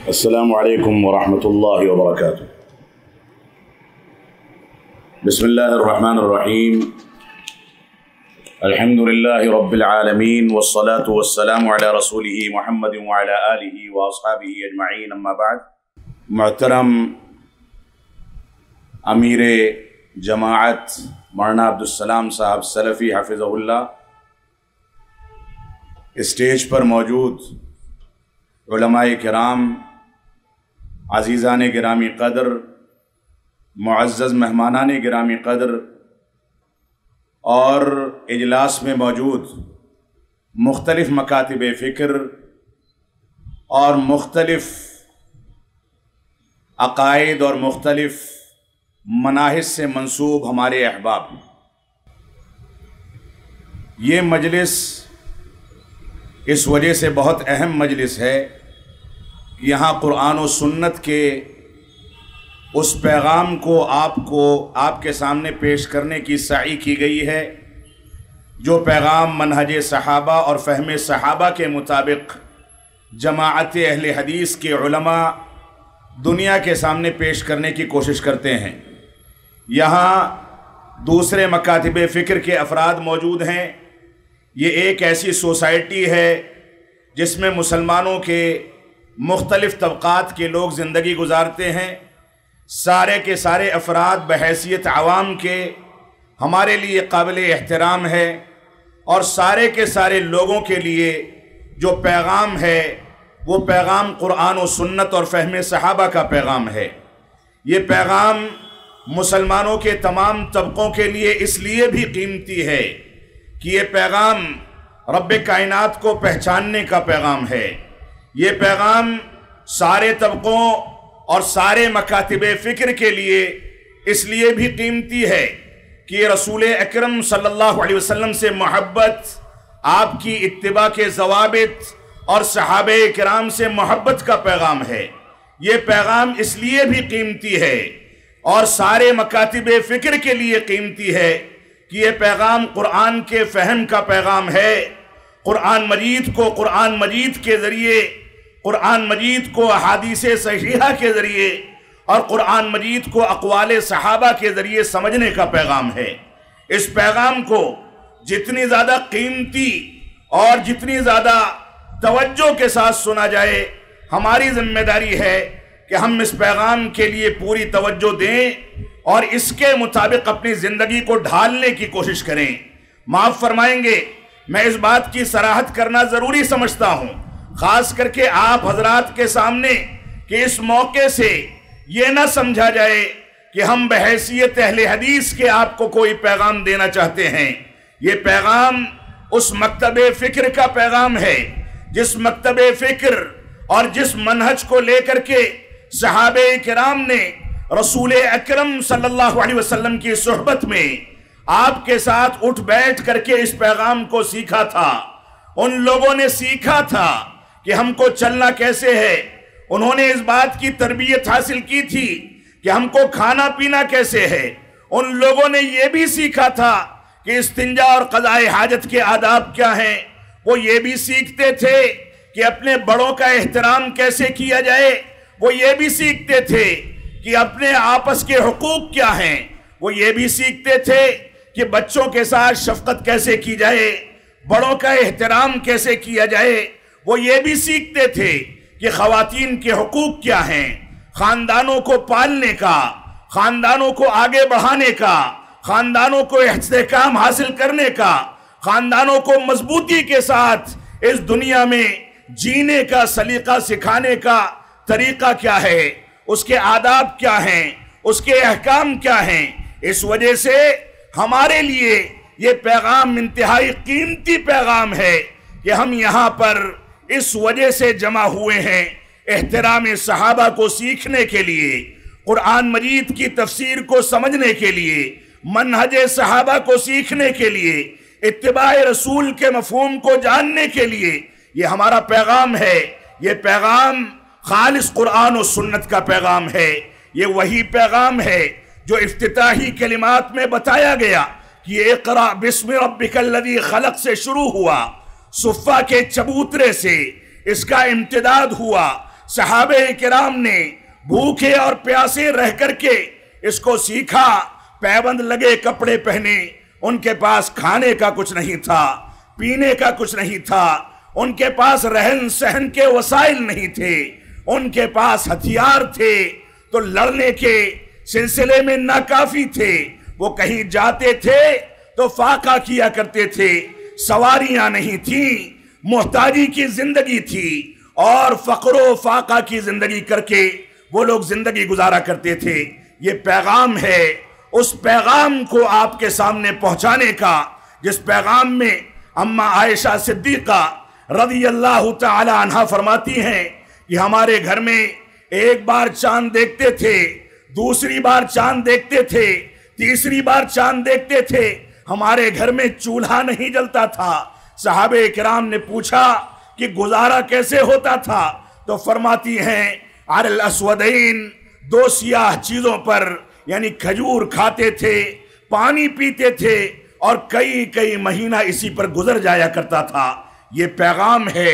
السلام علیکم ورحمۃ اللہ وبرکاتہ۔ بسم اللہ الرحمن الرحیم، الحمد للہ رب العالمین والصلاة والسلام علی رسولہ محمد وعلی آلہ واصحابہ اجمعین، اما بعد۔ محترم امیر جماعت مولانا عبدالسلام صاحب سلفی حفظہ اللہ، اسٹیج پر موجود علماء کرام، عزیزان گرامی قدر، معزز مہمانان گرامی قدر، اور اجلاس میں موجود مختلف مکاتب فکر اور مختلف عقائد اور مختلف مناہج سے منسوب ہمارے احباب، یہ مجلس اس وجہ سے بہت اہم مجلس ہے کہ یہاں قرآن و سنت کے اس پیغام کو آپ کے سامنے پیش کرنے کی سعی کی گئی ہے، جو پیغام منہج صحابہ اور فہم صحابہ کے مطابق جماعت اہل حدیث کے علماء دنیا کے سامنے پیش کرنے کی کوشش کرتے ہیں۔ یہاں دوسرے مکاتب فکر کے افراد موجود ہیں۔ یہ ایک ایسی سوسائٹی ہے جس میں مسلمانوں کے مختلف طبقات کے لوگ زندگی گزارتے ہیں۔ سارے کے سارے افراد بحیثیت عوام کے ہمارے لیے قابل احترام ہے، اور سارے کے سارے لوگوں کے لیے جو پیغام ہے وہ پیغام قرآن و سنت اور فہم صحابہ کا پیغام ہے۔ یہ پیغام مسلمانوں کے تمام طبقوں کے لیے اس لیے بھی قیمتی ہے کہ یہ پیغام رب کائنات کو پہچاننے کا پیغام ہے۔ یہ پیغام سارے طبقوں اور سارے مکاتب فکر کے لیے اس لیے بھی قیمتی ہے کہ یہ رسول اکرم صلی اللہ علیہ وسلم سے محبت، آپ کی اتباع کے ضوابط اور صحابہ کرام سے محبت کا پیغام ہے۔ یہ پیغام اس لیے بھی قیمتی ہے اور سارے مکاتب فکر کے لیے قیمتی ہے کہ یہ پیغام قرآن کے فہم کا پیغام ہے۔ قرآن مجید کو قرآن مجید کے ذریعے، قرآن مجید کو احادیث صحیحہ کے ذریعے اور قرآن مجید کو اقوال صحابہ کے ذریعے سمجھنے کا پیغام ہے۔ اس پیغام کو جتنی زیادہ قیمتی اور جتنی زیادہ توجہ کے ساتھ سنا جائے، ہماری ذمہ داری ہے کہ ہم اس پیغام کے لیے پوری توجہ دیں اور اس کے مطابق اپنی زندگی کو ڈھالنے کی کوشش کریں۔ معاف فرمائیں گے، میں اس بات کی صراحت کرنا ضروری سمجھتا ہوں، خاص کر کے آپ حضرات کے سامنے، کہ اس موقع سے یہ نہ سمجھا جائے کہ ہم بحیثیت اہل حدیث کے آپ کو کوئی پیغام دینا چاہتے ہیں۔ یہ پیغام اس مکتب فکر کا پیغام ہے جس مکتب فکر اور جس منہج کو لے کر کے صحابہ کرام نے رسول اکرم صلی اللہ علیہ وسلم کی صحبت میں آپ کے ساتھ اٹھ بیٹھ کر کے اس پیغام کو سیکھا تھا۔ ان لوگوں نے سیکھا تھا کہ ہم کو چلنا کیسے ہے، انہوں نے اس بات کی تربیت حاصل کی تھی کہ ہم کو کھانا پینا کیسے ہے۔ ان لوگوں نے یہ بھی سیکھا تھا کہ استنجا اور قضاء حاجت کے آداب کیا ہیں۔ وہ یہ بھی سیکھتے تھے کہ اپنے بڑوں کا احترام کیسے کیا جائے۔ وہ یہ بھی سیکھتے تھے کہ اپنے آپس کے حقوق کیا ہیں۔ وہ یہ بھی سیکھتے تھے کہ بچوں کے ساتھ شفقت کیسے کی جائے، بڑوں کا احترام کیسے کیا جائے۔ وہ یہ بھی سیکھتے تھے کہ خواتین کے حقوق کیا ہیں، خاندانوں کو پالنے کا، خاندانوں کو آگے بڑھانے کا، خاندانوں کو استحکام حاصل کرنے کا، خاندانوں کو مضبوطی کے ساتھ اس دنیا میں جینے کا سلیقہ سکھانے کا طریقہ کیا ہے، اس کے آداب کیا ہیں، اس کے احکام کیا ہیں۔ اس وجہ سے ہمارے لیے یہ پیغام انتہائی قیمتی پیغام ہے کہ ہم یہاں پر اس وجہ سے جمع ہوئے ہیں، احترام صحابہ کو سیکھنے کے لیے، قرآن مجید کی تفسیر کو سمجھنے کے لیے، منہج صحابہ کو سیکھنے کے لیے، اتباع رسول کے مفہوم کو جاننے کے لیے۔ یہ ہمارا پیغام ہے۔ یہ پیغام خالص قرآن و سنت کا پیغام ہے۔ یہ وہی پیغام ہے جو افتتاحی کلمات میں بتایا گیا کہ یہ اقرأ بسم ربک الذی خلق سے شروع ہوا، صفہ کے چبوترے سے اس کا امتداد ہوا صحابہ کرام نے بھوکے اور پیاسے رہ کر کے اس کو سیکھا، پیبند لگے کپڑے پہنے، ان کے پاس کھانے کا کچھ نہیں تھا، پینے کا کچھ نہیں تھا، ان کے پاس رہن سہن کے وسائل نہیں تھے، ان کے پاس ہتھیار تھے تو لڑنے کے سلسلے میں ناکافی تھے، وہ کہیں جاتے تھے تو فاقہ کیا کرتے تھے، سواریاں نہیں تھیں، محتاجی کی زندگی تھی اور فقر و فاقہ کی زندگی کر کے وہ لوگ زندگی گزارا کرتے تھے۔ یہ پیغام ہے، اس پیغام کو آپ کے سامنے پہنچانے کا، جس پیغام میں اماں عائشہ صدیقہ رضی اللہ تعالی عنہ فرماتی ہیں کہ ہمارے گھر میں ایک بار چاند دیکھتے تھے، دوسری بار چاند دیکھتے تھے، تیسری بار چاند دیکھتے تھے، ہمارے گھر میں چولہا نہیں جلتا تھا۔ صحابہ کرام نے پوچھا کہ گزارا کیسے ہوتا تھا؟ تو فرماتی ہیں علی الاسودین، دو سیاہ چیزوں پر، یعنی کھجور کھاتے تھے، پانی پیتے تھے اور کئی مہینہ اسی پر گزر جایا کرتا تھا۔ یہ پیغام ہے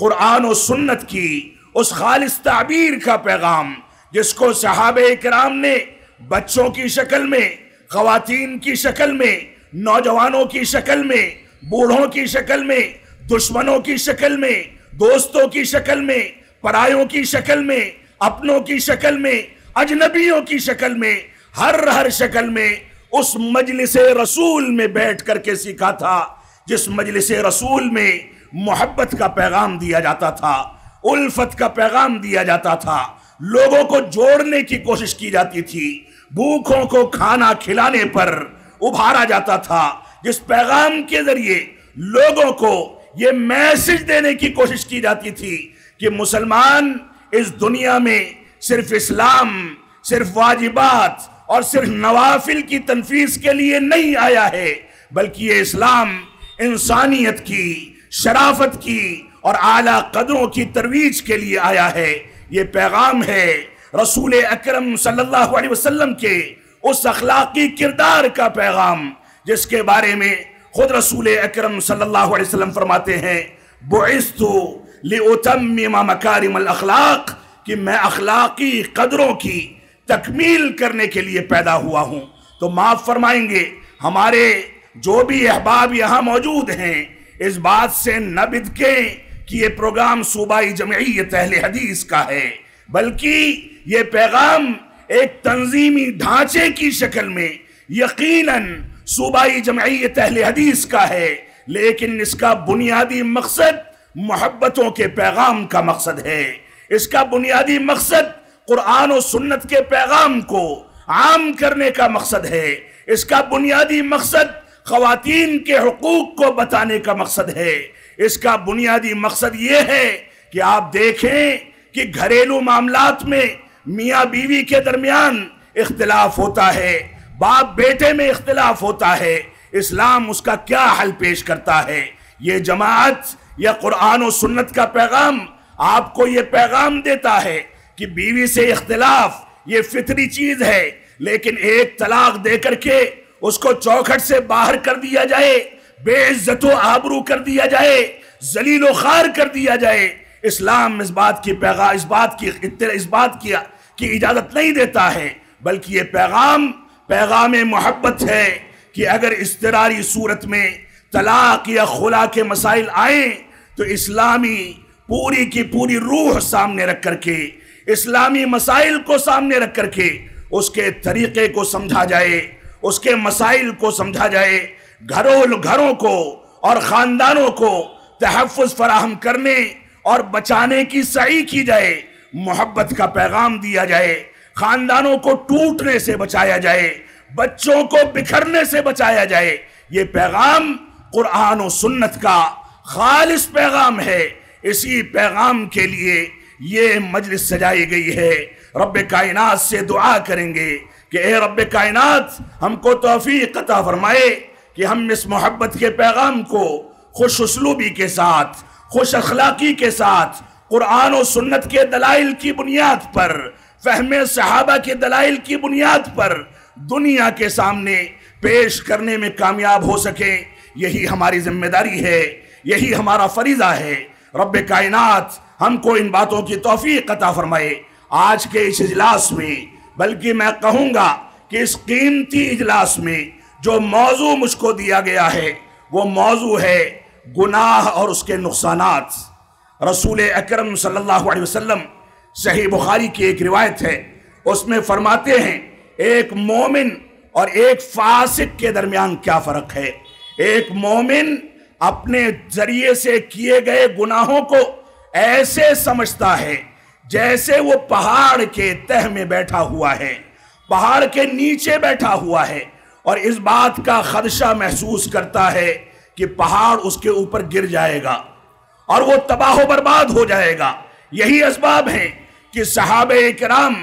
قرآن و سنت کی اس خالص تعبیر کا پیغام، جس کو صحابہ کرام نے بچوں کی شکل میں، خواتین کی شکل میں، نوجوانوں کی شکل میں، بوڑھوں کی شکل میں، دشمنوں کی شکل میں، دوستوں کی شکل میں، پرایوں کی شکل میں، اپنوں کی شکل میں، اجنبیوں کی شکل میں، ہر شکل میں اس مجلس رسول میں بیٹھ کر کے سیکھا تھا، جس مجلس رسول میں محبت کا پیغام دیا جاتا تھا، الفت کا پیغام دیا جاتا تھا، لوگوں کو جوڑنے کی کوشش کی جاتی تھی، بھوکوں کو کھانا کھلانے پر ابھارا جاتا تھا، جس پیغام کے ذریعے لوگوں کو یہ میسج دینے کی کوشش کی جاتی تھی کہ مسلمان اس دنیا میں صرف اسلام، صرف واجبات اور صرف نوافل کی تنفیذ کے لیے نہیں آیا ہے، بلکہ یہ اسلام انسانیت کی، شرافت کی اور اعلیٰ قدروں کی ترویج کے لیے آیا ہے۔ یہ پیغام ہے رسول اکرم صلی اللہ علیہ وسلم کے اس اخلاقی کردار کا پیغام، جس کے بارے میں خود رسول اکرم صلی اللہ علیہ وسلم فرماتے ہیں بعثت لأتمم مکارم الاخلاق، کہ میں اخلاقی قدروں کی تکمیل کرنے کے لیے پیدا ہوا ہوں۔ تو معاف فرمائیں گے ہمارے جو بھی احباب یہاں موجود ہیں، اس بات سے نہ بدکیں کہ یہ پروگرام صوبائی جمعیت اہل حدیث کا ہے، بلکہ یہ پیغام ایک تنظیمی ڈھانچے کی شکل میں یقیناً صوبائی جمعیت اہل حدیث کا ہے، لیکن اس کا بنیادی مقصد محبتوں کے پیغام کا مقصد ہے۔ اس کا بنیادی مقصد قرآن و سنت کے پیغام کو عام کرنے کا مقصد ہے۔ اس کا بنیادی مقصد خواتین کے حقوق کو بتانے کا مقصد ہے۔ اس کا بنیادی مقصد یہ ہے کہ آپ دیکھیں کہ گھریلو معاملات میں میاں بیوی کے درمیان اختلاف ہوتا ہے، باپ بیٹے میں اختلاف ہوتا ہے، اسلام اس کا کیا حل پیش کرتا ہے؟ یہ جماعت یا قرآن و سنت کا پیغام آپ کو یہ پیغام دیتا ہے کہ بیوی سے اختلاف یہ فطری چیز ہے، لیکن ایک طلاق دے کر کے اس کو چوکھٹ سے باہر کر دیا جائے، بے عزت و آبرو کر دیا جائے، ذلیل و خوار کر دیا جائے، اسلام اس بات کی اجازت نہیں دیتا ہے، بلکہ یہ پیغام محبت ہے کہ اگر اضطراری صورت میں طلاق یا خلا کے مسائل آئیں تو اسلامی پوری کی پوری روح سامنے رکھ کر کے، اسلامی مسائل کو سامنے رکھ کر کے اس کے طریقے کو سمجھا جائے، اس کے مسائل کو سمجھا جائے، گھروں کو اور خاندانوں کو تحفظ فراہم کرنے اور بچانے کی سعی کی جائے، محبت کا پیغام دیا جائے، خاندانوں کو ٹوٹنے سے بچایا جائے، بچوں کو بکھرنے سے بچایا جائے۔ یہ پیغام قرآن و سنت کا خالص پیغام ہے۔ اسی پیغام کے لیے یہ مجلس سجائی گئی ہے۔ رب کائنات سے دعا کریں گے کہ اے رب کائنات ہم کو توفیق عطا فرمائے کہ ہم اس محبت کے پیغام کو خوش اسلوبی کے ساتھ، خوش اخلاقی کے ساتھ، قرآن و سنت کے دلائل کی بنیاد پر، فہم صحابہ کے دلائل کی بنیاد پر دنیا کے سامنے پیش کرنے میں کامیاب ہو سکیں۔ یہی ہماری ذمہ داری ہے، یہی ہمارا فریضہ ہے۔ رب کائنات ہم کو ان باتوں کی توفیق عطا فرمائے آج کے اس اجلاس میں، بلکہ میں کہوں گا کہ اس قیمتی اجلاس میں جو موضوع مجھ کو دیا گیا ہے وہ موضوع ہے گناہ اور اس کے نقصانات۔ رسول اکرم صلی اللہ علیہ وسلم، صحیح بخاری کی ایک روایت ہے، اس میں فرماتے ہیں ایک مومن اور ایک فاسق کے درمیان کیا فرق ہے۔ ایک مومن اپنے ذریعے سے کیے گئے گناہوں کو ایسے سمجھتا ہے جیسے وہ پہاڑ کے تہ میں بیٹھا ہوا ہے، پہاڑ کے نیچے بیٹھا ہوا ہے، اور اس بات کا خدشہ محسوس کرتا ہے کہ پہاڑ اس کے اوپر گر جائے گا اور وہ تباہ و برباد ہو جائے گا۔ یہی اسباب ہیں کہ صحابہ کرام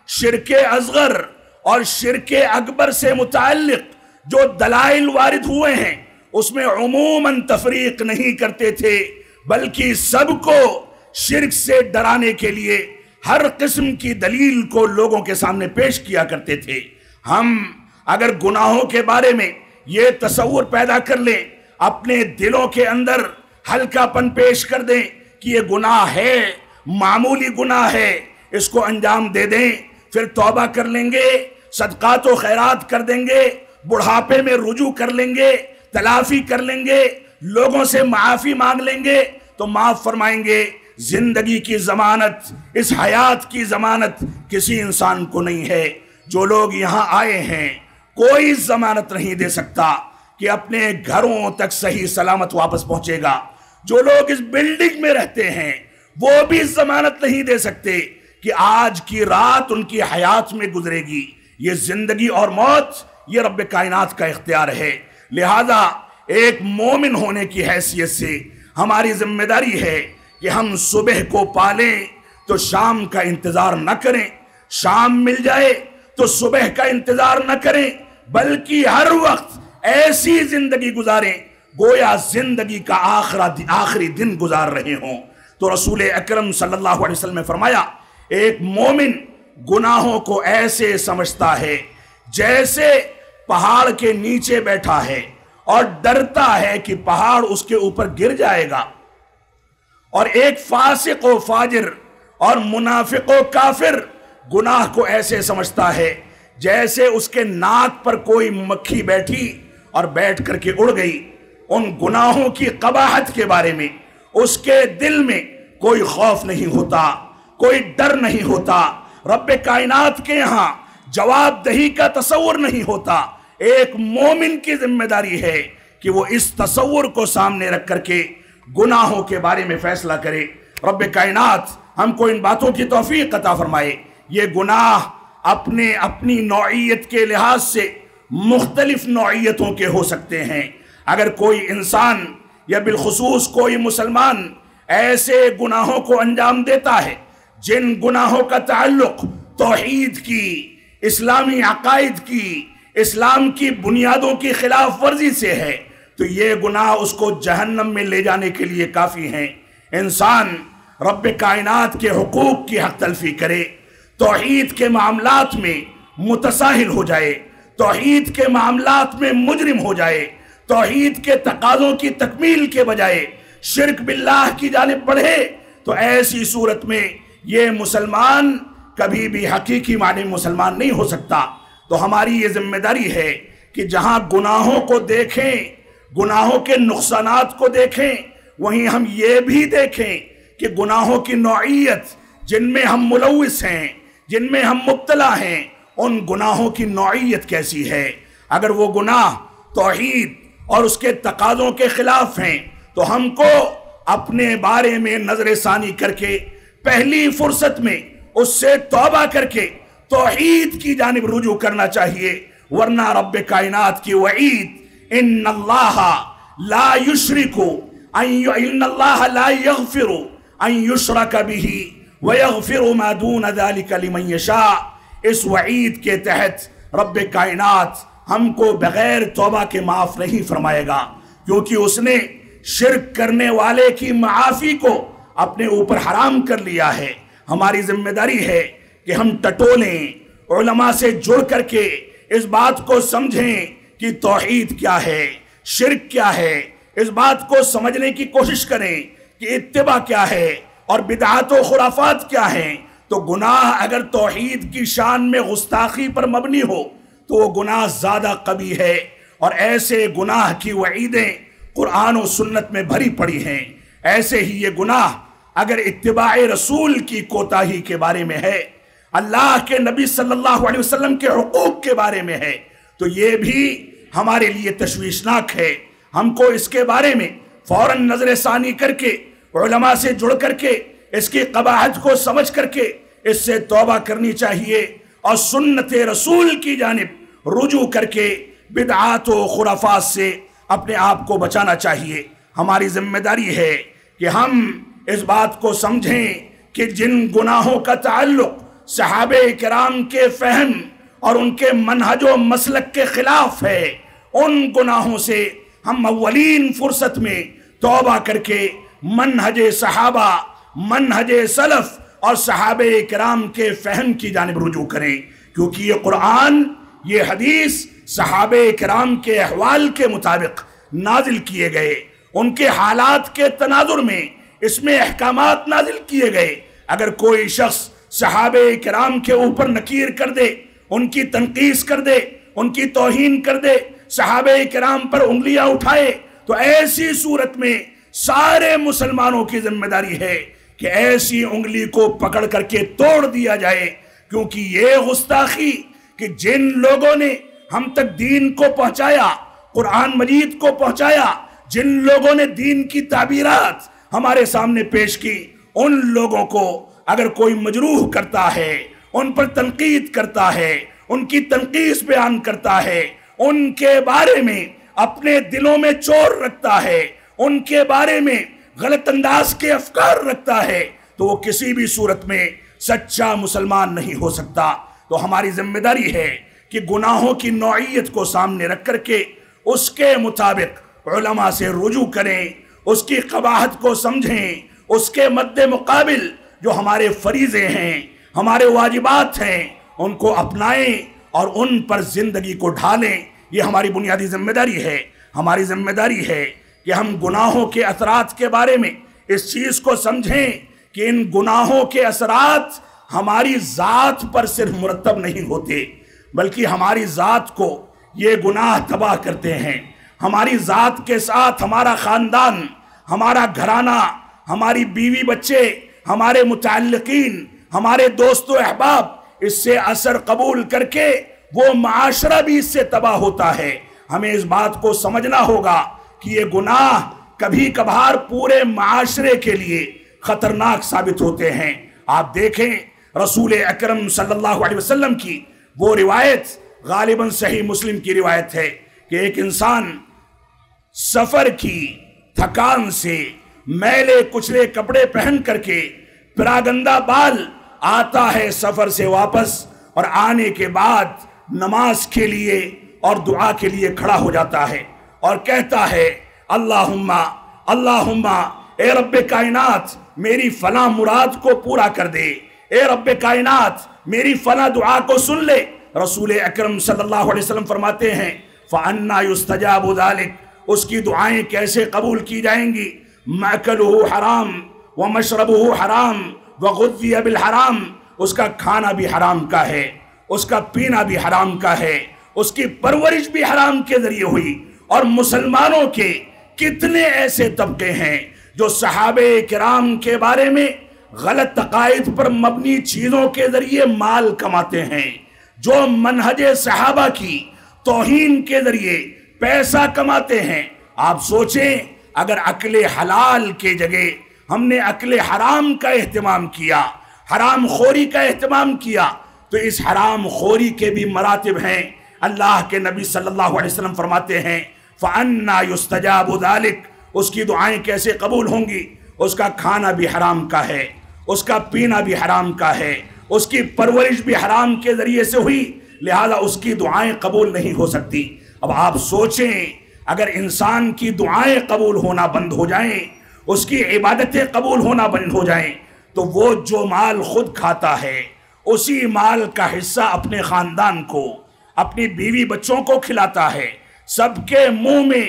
شرک اصغر اور شرک اکبر سے متعلق جو دلائل وارد ہوئے ہیں اس میں عموماً تفریق نہیں کرتے تھے، بلکہ سب کو شرک سے ڈرانے کے لیے ہر قسم کی دلیل کو لوگوں کے سامنے پیش کیا کرتے تھے۔ ہم اگر گناہوں کے بارے میں یہ تصور پیدا کر لیں، اپنے دلوں کے اندر ہلکا پن پیش کر دیں کہ یہ گناہ ہے، معمولی گناہ ہے، اس کو انجام دے دیں، پھر توبہ کر لیں گے، صدقات و خیرات کر دیں گے، بڑھاپے میں رجوع کر لیں گے، تلافی کر لیں گے، لوگوں سے معافی مانگ لیں گے تو معاف فرمائیں گے۔ زندگی کی ضمانت، اس حیات کی ضمانت کسی انسان کو نہیں ہے۔ جو لوگ یہاں آئے ہیں کوئی ضمانت نہیں دے سکتا کہ اپنے گھروں تک صحیح سلامت واپس پہنچے گا۔ جو لوگ اس بلڈنگ میں رہتے ہیں وہ بھی ضمانت نہیں دے سکتے کہ آج کی رات ان کی حیات میں گزرے گی۔ یہ زندگی اور موت یہ رب کائنات کا اختیار ہے۔ لہذا ایک مومن ہونے کی حیثیت سے ہماری ذمہ داری ہے کہ ہم صبح کو پالیں تو شام کا انتظار نہ کریں، شام مل جائے تو صبح کا انتظار نہ کریں، بلکہ ہر وقت ایسی زندگی گزاریں گویا زندگی کا آخری دن گزار رہے ہوں۔ تو رسول اکرم صلی اللہ علیہ وسلم نے فرمایا ایک مومن گناہوں کو ایسے سمجھتا ہے جیسے پہاڑ کے نیچے بیٹھا ہے اور ڈرتا ہے کہ پہاڑ اس کے اوپر گر جائے گا، اور ایک فاسق و فاجر اور منافق و کافر گناہ کو ایسے سمجھتا ہے جیسے اس کے ناک پر کوئی مکھی بیٹھی اور بیٹھ کر کے اڑ گئی۔ ان گناہوں کی قباحت کے بارے میں اس کے دل میں کوئی خوف نہیں ہوتا، کوئی ڈر نہیں ہوتا، رب کائنات کے یہاں جواب دہی کا تصور نہیں ہوتا۔ ایک مومن کی ذمہ داری ہے کہ وہ اس تصور کو سامنے رکھ کر کے گناہوں کے بارے میں فیصلہ کرے۔ رب کائنات ہم کو ان باتوں کی توفیق عطا فرمائے۔ یہ گناہ اپنی نوعیت کے لحاظ سے مختلف نوعیتوں کے ہو سکتے ہیں۔ اگر کوئی انسان یا بالخصوص کوئی مسلمان ایسے گناہوں کو انجام دیتا ہے جن گناہوں کا تعلق توحید کی، اسلامی عقائد کی، اسلام کی بنیادوں کی خلاف ورزی سے ہے، تو یہ گناہ اس کو جہنم میں لے جانے کے لیے کافی ہیں۔ انسان رب کائنات کے حقوق کی حق تلفی کرے، توحید کے معاملات میں متساہل ہو جائے، توحید کے معاملات میں مجرم ہو جائے، توحید کے تقاضوں کی تکمیل کے بجائے شرک باللہ کی جانب بڑھے، تو ایسی صورت میں یہ مسلمان کبھی بھی حقیقی معنی مسلمان نہیں ہو سکتا۔ تو ہماری یہ ذمہ داری ہے کہ جہاں گناہوں کو دیکھیں، گناہوں کے نقصانات کو دیکھیں، وہیں ہم یہ بھی دیکھیں کہ گناہوں کی نوعیت جن میں ہم ملوث ہیں، جن میں ہم مبتلا ہیں، ان گناہوں کی نوعیت کیسی ہے۔ اگر وہ گناہ توحید اور اس کے تقاضوں کے خلاف ہیں تو ہم کو اپنے بارے میں نظر ثانی کر کے پہلی فرصت میں اس سے توبہ کر کے توحید کی جانب رجوع کرنا چاہیے، ورنہ رب کائنات کی وعید ان اللہ لا یغفر ان یشرک بہ ویغفر ما دون ذلک لمن یشاء، اس وعید کے تحت رب کائنات ہم کو بغیر توبہ کے معاف نہیں فرمائے گا، کیونکہ اس نے شرک کرنے والے کی معافی کو اپنے اوپر حرام کر لیا ہے۔ ہماری ذمہ داری ہے کہ ہم ٹٹولیں، علماء سے جڑ کر کے اس بات کو سمجھیں کہ توحید کیا ہے، شرک کیا ہے، اس بات کو سمجھنے کی کوشش کریں کہ اتباع کیا ہے، اور بدعات و خرافات کیا ہیں؟ تو گناہ اگر توحید کی شان میں گستاخی پر مبنی ہو تو وہ گناہ زیادہ قبیح ہے، اور ایسے گناہ کی وعیدیں قرآن و سنت میں بھری پڑی ہیں۔ ایسے ہی یہ گناہ اگر اتباع رسول کی کوتاہی کے بارے میں ہے، اللہ کے نبی صلی اللہ علیہ وسلم کے حقوق کے بارے میں ہے، تو یہ بھی ہمارے لیے تشویشناک ہے۔ ہم کو اس کے بارے میں فوراً نظر ثانی کر کے، علماء سے جڑ کر کے، اس کی قباحت کو سمجھ کر کے اس سے توبہ کرنی چاہیے، اور سنت رسول کی جانب رجوع کر کے بدعات و خرافات سے اپنے آپ کو بچانا چاہیے۔ ہماری ذمہ داری ہے کہ ہم اس بات کو سمجھیں کہ جن گناہوں کا تعلق صحابہ کرام کے فہم اور ان کے منہج و مسلک کے خلاف ہے، ان گناہوں سے ہم اولین فرصت میں توبہ کر کے منہج صحابہ، منہج سلف اور صحابہ کرام کے فہم کی جانب رجوع کریں، کیونکہ یہ قرآن، یہ حدیث صحابہ کرام کے احوال کے مطابق نازل کیے گئے، ان کے حالات کے تناظر میں اس میں احکامات نازل کیے گئے۔ اگر کوئی شخص صحابہ کرام کے اوپر نکیر کر دے، ان کی تنقیص کر دے، ان کی توہین کر دے، صحابہ کرام پر انگلیاں اٹھائے، تو ایسی صورت میں سارے مسلمانوں کی ذمہ داری ہے کہ ایسی انگلی کو پکڑ کر کے توڑ دیا جائے، کیونکہ یہ گستاخی کہ جن لوگوں نے ہم تک دین کو پہنچایا، قرآن مجید کو پہنچایا، جن لوگوں نے دین کی تعبیرات ہمارے سامنے پیش کی، ان لوگوں کو اگر کوئی مجروح کرتا ہے، ان پر تنقید کرتا ہے، ان کی تنقیص بیان کرتا ہے، ان کے بارے میں اپنے دلوں میں چور رکھتا ہے، ان کے بارے میں غلط انداز کے افکار رکھتا ہے، تو وہ کسی بھی صورت میں سچا مسلمان نہیں ہو سکتا۔ تو ہماری ذمہ داری ہے کہ گناہوں کی نوعیت کو سامنے رکھ کر کے اس کے مطابق علماء سے رجوع کریں، اس کی قباحت کو سمجھیں، اس کے مد مقابل جو ہمارے فریضے ہیں، ہمارے واجبات ہیں، ان کو اپنائیں اور ان پر زندگی کو ڈھالیں۔ یہ ہماری بنیادی ذمہ داری ہے۔ ہماری ذمہ داری ہے کہ ہم گناہوں کے اثرات کے بارے میں اس چیز کو سمجھیں کہ ان گناہوں کے اثرات ہماری ذات پر صرف مرتب نہیں ہوتے، بلکہ ہماری ذات کو یہ گناہ تباہ کرتے ہیں۔ ہماری ذات کے ساتھ ہمارا خاندان، ہمارا گھرانہ، ہماری بیوی بچے، ہمارے متعلقین، ہمارے دوست و احباب اس سے اثر قبول کر کے وہ معاشرہ بھی اس سے تباہ ہوتا ہے۔ ہمیں اس بات کو سمجھنا ہوگا کہ یہ گناہ کبھی کبھار پورے معاشرے کے لیے خطرناک ثابت ہوتے ہیں۔ آپ دیکھیں رسول اکرم صلی اللہ علیہ وسلم کی وہ روایت، غالباً صحیح مسلم کی روایت ہے، کہ ایک انسان سفر کی تھکان سے میلے کچلے کپڑے پہن کر کے پراگندہ بال آتا ہے سفر سے واپس، اور آنے کے بعد نماز کے لیے اور دعا کے لیے کھڑا ہو جاتا ہے اور کہتا ہے اللہم اللہم، اے رب کائنات میری فلاں مراد کو پورا کر دے، اے رب کائنات میری فلاں دعا کو سن لے۔ رسول اکرم صلی اللہ علیہ وسلم فرماتے ہیں فَأَنَّا يُسْتَجَابُ ذَلِكَ، اس کی دعائیں کیسے قبول کی جائیں گی؟ مَأْكَلُهُ حرام وَمَشْرَبُهُ حرام وَغُذِّيَ بِالْحَرام، اس کا کھانا بھی حرام کا ہے، اس کا پینا بھی حرام کا ہے، اس کی پرورش بھی حرام کے ذریعے ہوئی۔ اور مسلمانوں کے کتنے ایسے طبقے ہیں جو صحابہ کرام کے بارے میں غلط عقائد پر مبنی چیزوں کے ذریعے مال کماتے ہیں، جو منہج صحابہ کی توہین کے ذریعے پیسہ کماتے ہیں۔ آپ سوچیں اگر عقل حلال کے جگہ ہم نے عقل حرام کا اہتمام کیا، حرام خوری کا اہتمام کیا، تو اس حرام خوری کے بھی مراتب ہیں۔ اللہ کے نبی صلی اللہ علیہ وسلم فرماتے ہیں فَأَنَّا يُسْتَجَابُ ذَلِكَ، اس کی دعائیں کیسے قبول ہوں گی؟ اس کا کھانا بھی حرام کا ہے، اس کا پینا بھی حرام کا ہے، اس کی پرورش بھی حرام کے ذریعے سے ہوئی، لہذا اس کی دعائیں قبول نہیں ہو سکتی۔ اب آپ سوچیں اگر انسان کی دعائیں قبول ہونا بند ہو جائیں، اس کی عبادتیں قبول ہونا بند ہو جائیں، تو وہ جو مال خود کھاتا ہے اسی مال کا حصہ اپنے خاندان کو، اپنی بیوی بچوں کو کھلاتا ہے، سب کے منہ میں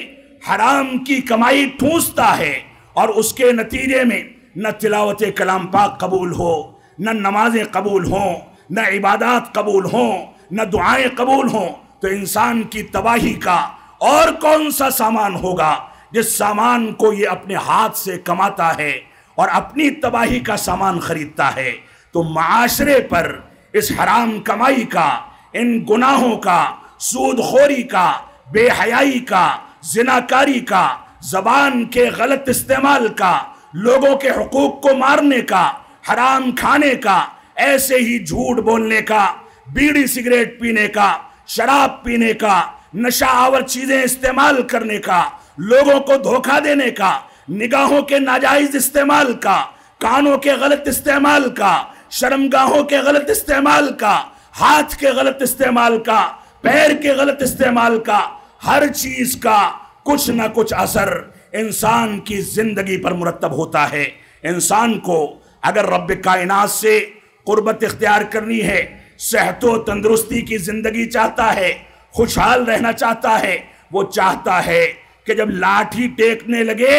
حرام کی کمائی ٹھونستا ہے، اور اس کے نتیجے میں نہ تلاوت کلام پاک قبول ہو، نہ نمازیں قبول ہوں، نہ عبادات قبول ہوں، نہ دعائیں قبول ہوں، تو انسان کی تباہی کا اور کون سا سامان ہوگا جس سامان کو یہ اپنے ہاتھ سے کماتا ہے اور اپنی تباہی کا سامان خریدتا ہے۔ تو معاشرے پر اس حرام کمائی کا، ان گناہوں کا، سود خوری کا، بے حیائی کا، زناکاری کا، زبان کے غلط استعمال کا، لوگوں کے حقوق کو مارنے کا، حرام کھانے کا، ایسے ہی جھوٹ بولنے کا، بیڑی سگریٹ پینے کا، شراب پینے کا، نشہ آور چیزیں استعمال کرنے کا، لوگوں کو دھوکہ دینے کا، نگاہوں کے ناجائز استعمال کا، کانوں کے غلط استعمال کا، شرمگاہوں کے غلط استعمال کا، ہاتھ کے غلط استعمال کا، پیر کے غلط استعمال کا، ہر چیز کا کچھ نہ کچھ اثر انسان کی زندگی پر مرتب ہوتا ہے۔ انسان کو اگر رب کائنات سے قربت اختیار کرنی ہے، صحت و تندرستی کی زندگی چاہتا ہے، خوشحال رہنا چاہتا ہے، وہ چاہتا ہے کہ جب لاٹھی ٹیکنے لگے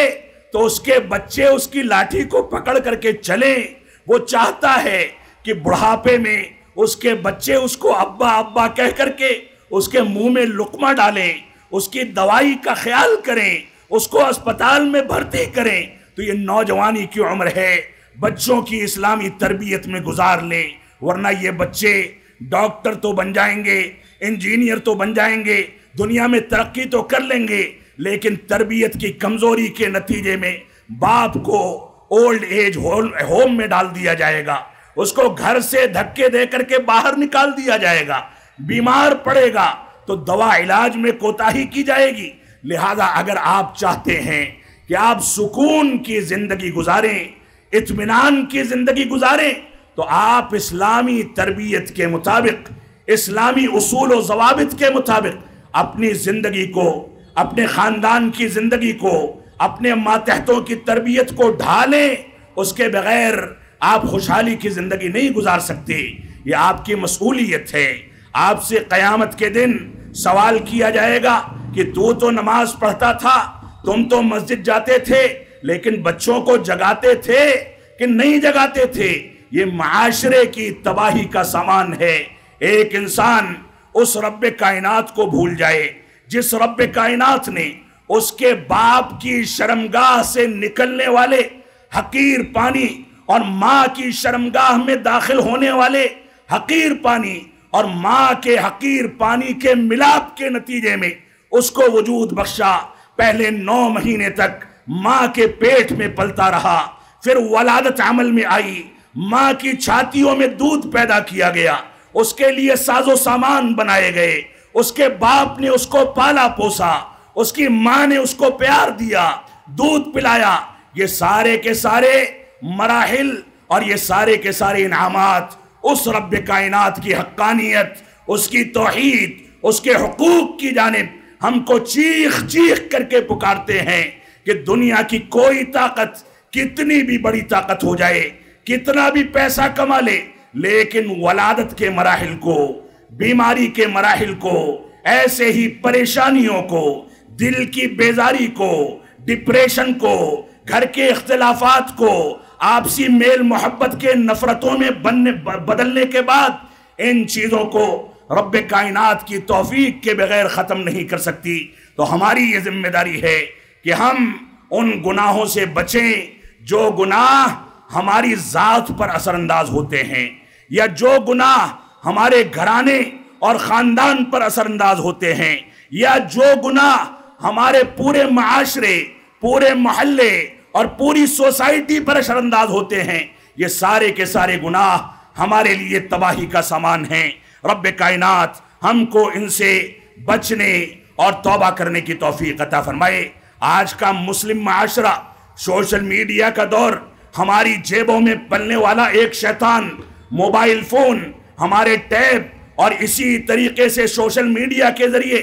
تو اس کے بچے اس کی لاٹھی کو پکڑ کر کے چلیں، وہ چاہتا ہے کہ بڑھاپے میں اس کے بچے اس کو ابا ابا کہہ کر کے اس کے منہ میں لقمہ ڈالیں، اس کی دوائی کا خیال کریں، اس کو اسپتال میں بھرتی کریں۔ تو یہ نوجوانی کی عمر ہے، بچوں کی اسلامی تربیت میں گزار لیں، ورنہ یہ بچے ڈاکٹر تو بن جائیں گے، انجینئر تو بن جائیں گے، دنیا میں ترقی تو کر لیں گے، لیکن تربیت کی کمزوری کے نتیجے میں باپ کو اولڈ ایج ہوم میں ڈال دیا جائے گا، اس کو گھر سے دھکے دے کر کے باہر نکال دیا جائے گا، بیمار پڑے گا تو دوا علاج میں کوتاہی کی جائے گی۔ لہذا اگر آپ چاہتے ہیں کہ آپ سکون کی زندگی گزاریں، اطمینان کی زندگی گزاریں، تو آپ اسلامی تربیت کے مطابق، اسلامی اصول و ضوابط کے مطابق اپنی زندگی کو، اپنے خاندان کی زندگی کو، اپنے ماتحتوں کی تربیت کو ڈھالیں۔ اس کے بغیر آپ خوشحالی کی زندگی نہیں گزار سکتے۔ یہ آپ کی مسئولیت ہے۔ آپ سے قیامت کے دن سوال کیا جائے گا کہ تو نماز پڑھتا تھا، تم تو مسجد جاتے تھے، لیکن بچوں کو جگاتے تھے کہ نہیں جگاتے تھے؟ یہ معاشرے کی تباہی کا سامان ہے۔ ایک انسان اس رب کائنات کو بھول جائے جس رب کائنات نے اس کے باپ کی شرمگاہ سے نکلنے والے حقیر پانی اور ماں کی شرمگاہ میں داخل ہونے والے حقیر پانی اور ماں کے حقیر پانی کے ملاپ کے نتیجے میں اس کو وجود بخشا۔ پہلے 9 مہینے تک ماں کے پیٹ میں پلتا رہا، پھر ولادت عمل میں آئی، ماں کی چھاتیوں میں دودھ پیدا کیا گیا، اس کے لیے ساز و سامان بنائے گئے، اس کے باپ نے اس کو پالا پوسا، اس کی ماں نے اس کو پیار دیا، دودھ پلایا۔ یہ سارے کے سارے مراحل اور یہ سارے کے سارے انعامات اس رب کائنات کی حقانیت، اس کی توحید، اس کے حقوق کی جانب ہم کو چیخ چیخ کر کے پکارتے ہیں کہ دنیا کی کوئی طاقت، کتنی بھی بڑی طاقت ہو جائے، کتنا بھی پیسہ کما لے، لیکن ولادت کے مراحل کو، بیماری کے مراحل کو، ایسے ہی پریشانیوں کو، دل کی بیزاری کو، ڈپریشن کو، گھر کے اختلافات کو، آپسی میل محبت کے نفرتوں میں بدلنے کے بعد ان چیزوں کو رب کائنات کی توفیق کے بغیر ختم نہیں کر سکتی۔ تو ہماری یہ ذمہ داری ہے کہ ہم ان گناہوں سے بچیں جو گناہ ہماری ذات پر اثر انداز ہوتے ہیں، یا جو گناہ ہمارے گھرانے اور خاندان پر اثر انداز ہوتے ہیں، یا جو گناہ ہمارے پورے معاشرے، پورے محلے اور پوری سوسائٹی پر اثر انداز ہوتے ہیں۔ یہ سارے کے سارے گناہ ہمارے لیے تباہی کا سامان ہیں۔ رب کائنات ہم کو ان سے بچنے اور توبہ کرنے کی توفیق عطا فرمائے۔ آج کا مسلم معاشرہ، سوشل میڈیا کا دور، ہماری جیبوں میں پلنے والا ایک شیطان، موبائل فون، ہمارے ٹیب اور اسی طریقے سے سوشل میڈیا کے ذریعے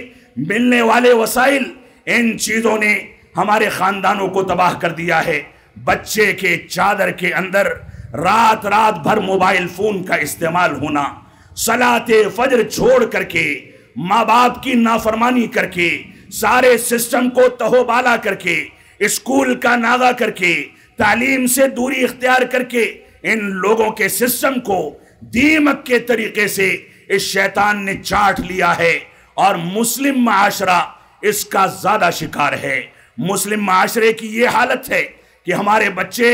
ملنے والے وسائل، ان چیزوں نے ہمارے خاندانوں کو تباہ کر دیا ہے۔ بچے کے چادر کے اندر رات رات بھر موبائل فون کا استعمال ہونا، صلاۃ فجر چھوڑ کر کے، ماں باپ کی نافرمانی کر کے، سارے سسٹم کو تہو بالا کر کے، اسکول کا ناغہ کر کے، تعلیم سے دوری اختیار کر کے ان لوگوں کے سسٹم کو دیمک کے طریقے سے اس شیطان نے چاٹ لیا ہے، اور مسلم معاشرہ اس کا زیادہ شکار ہے۔ مسلم معاشرے کی یہ حالت ہے کہ ہمارے بچے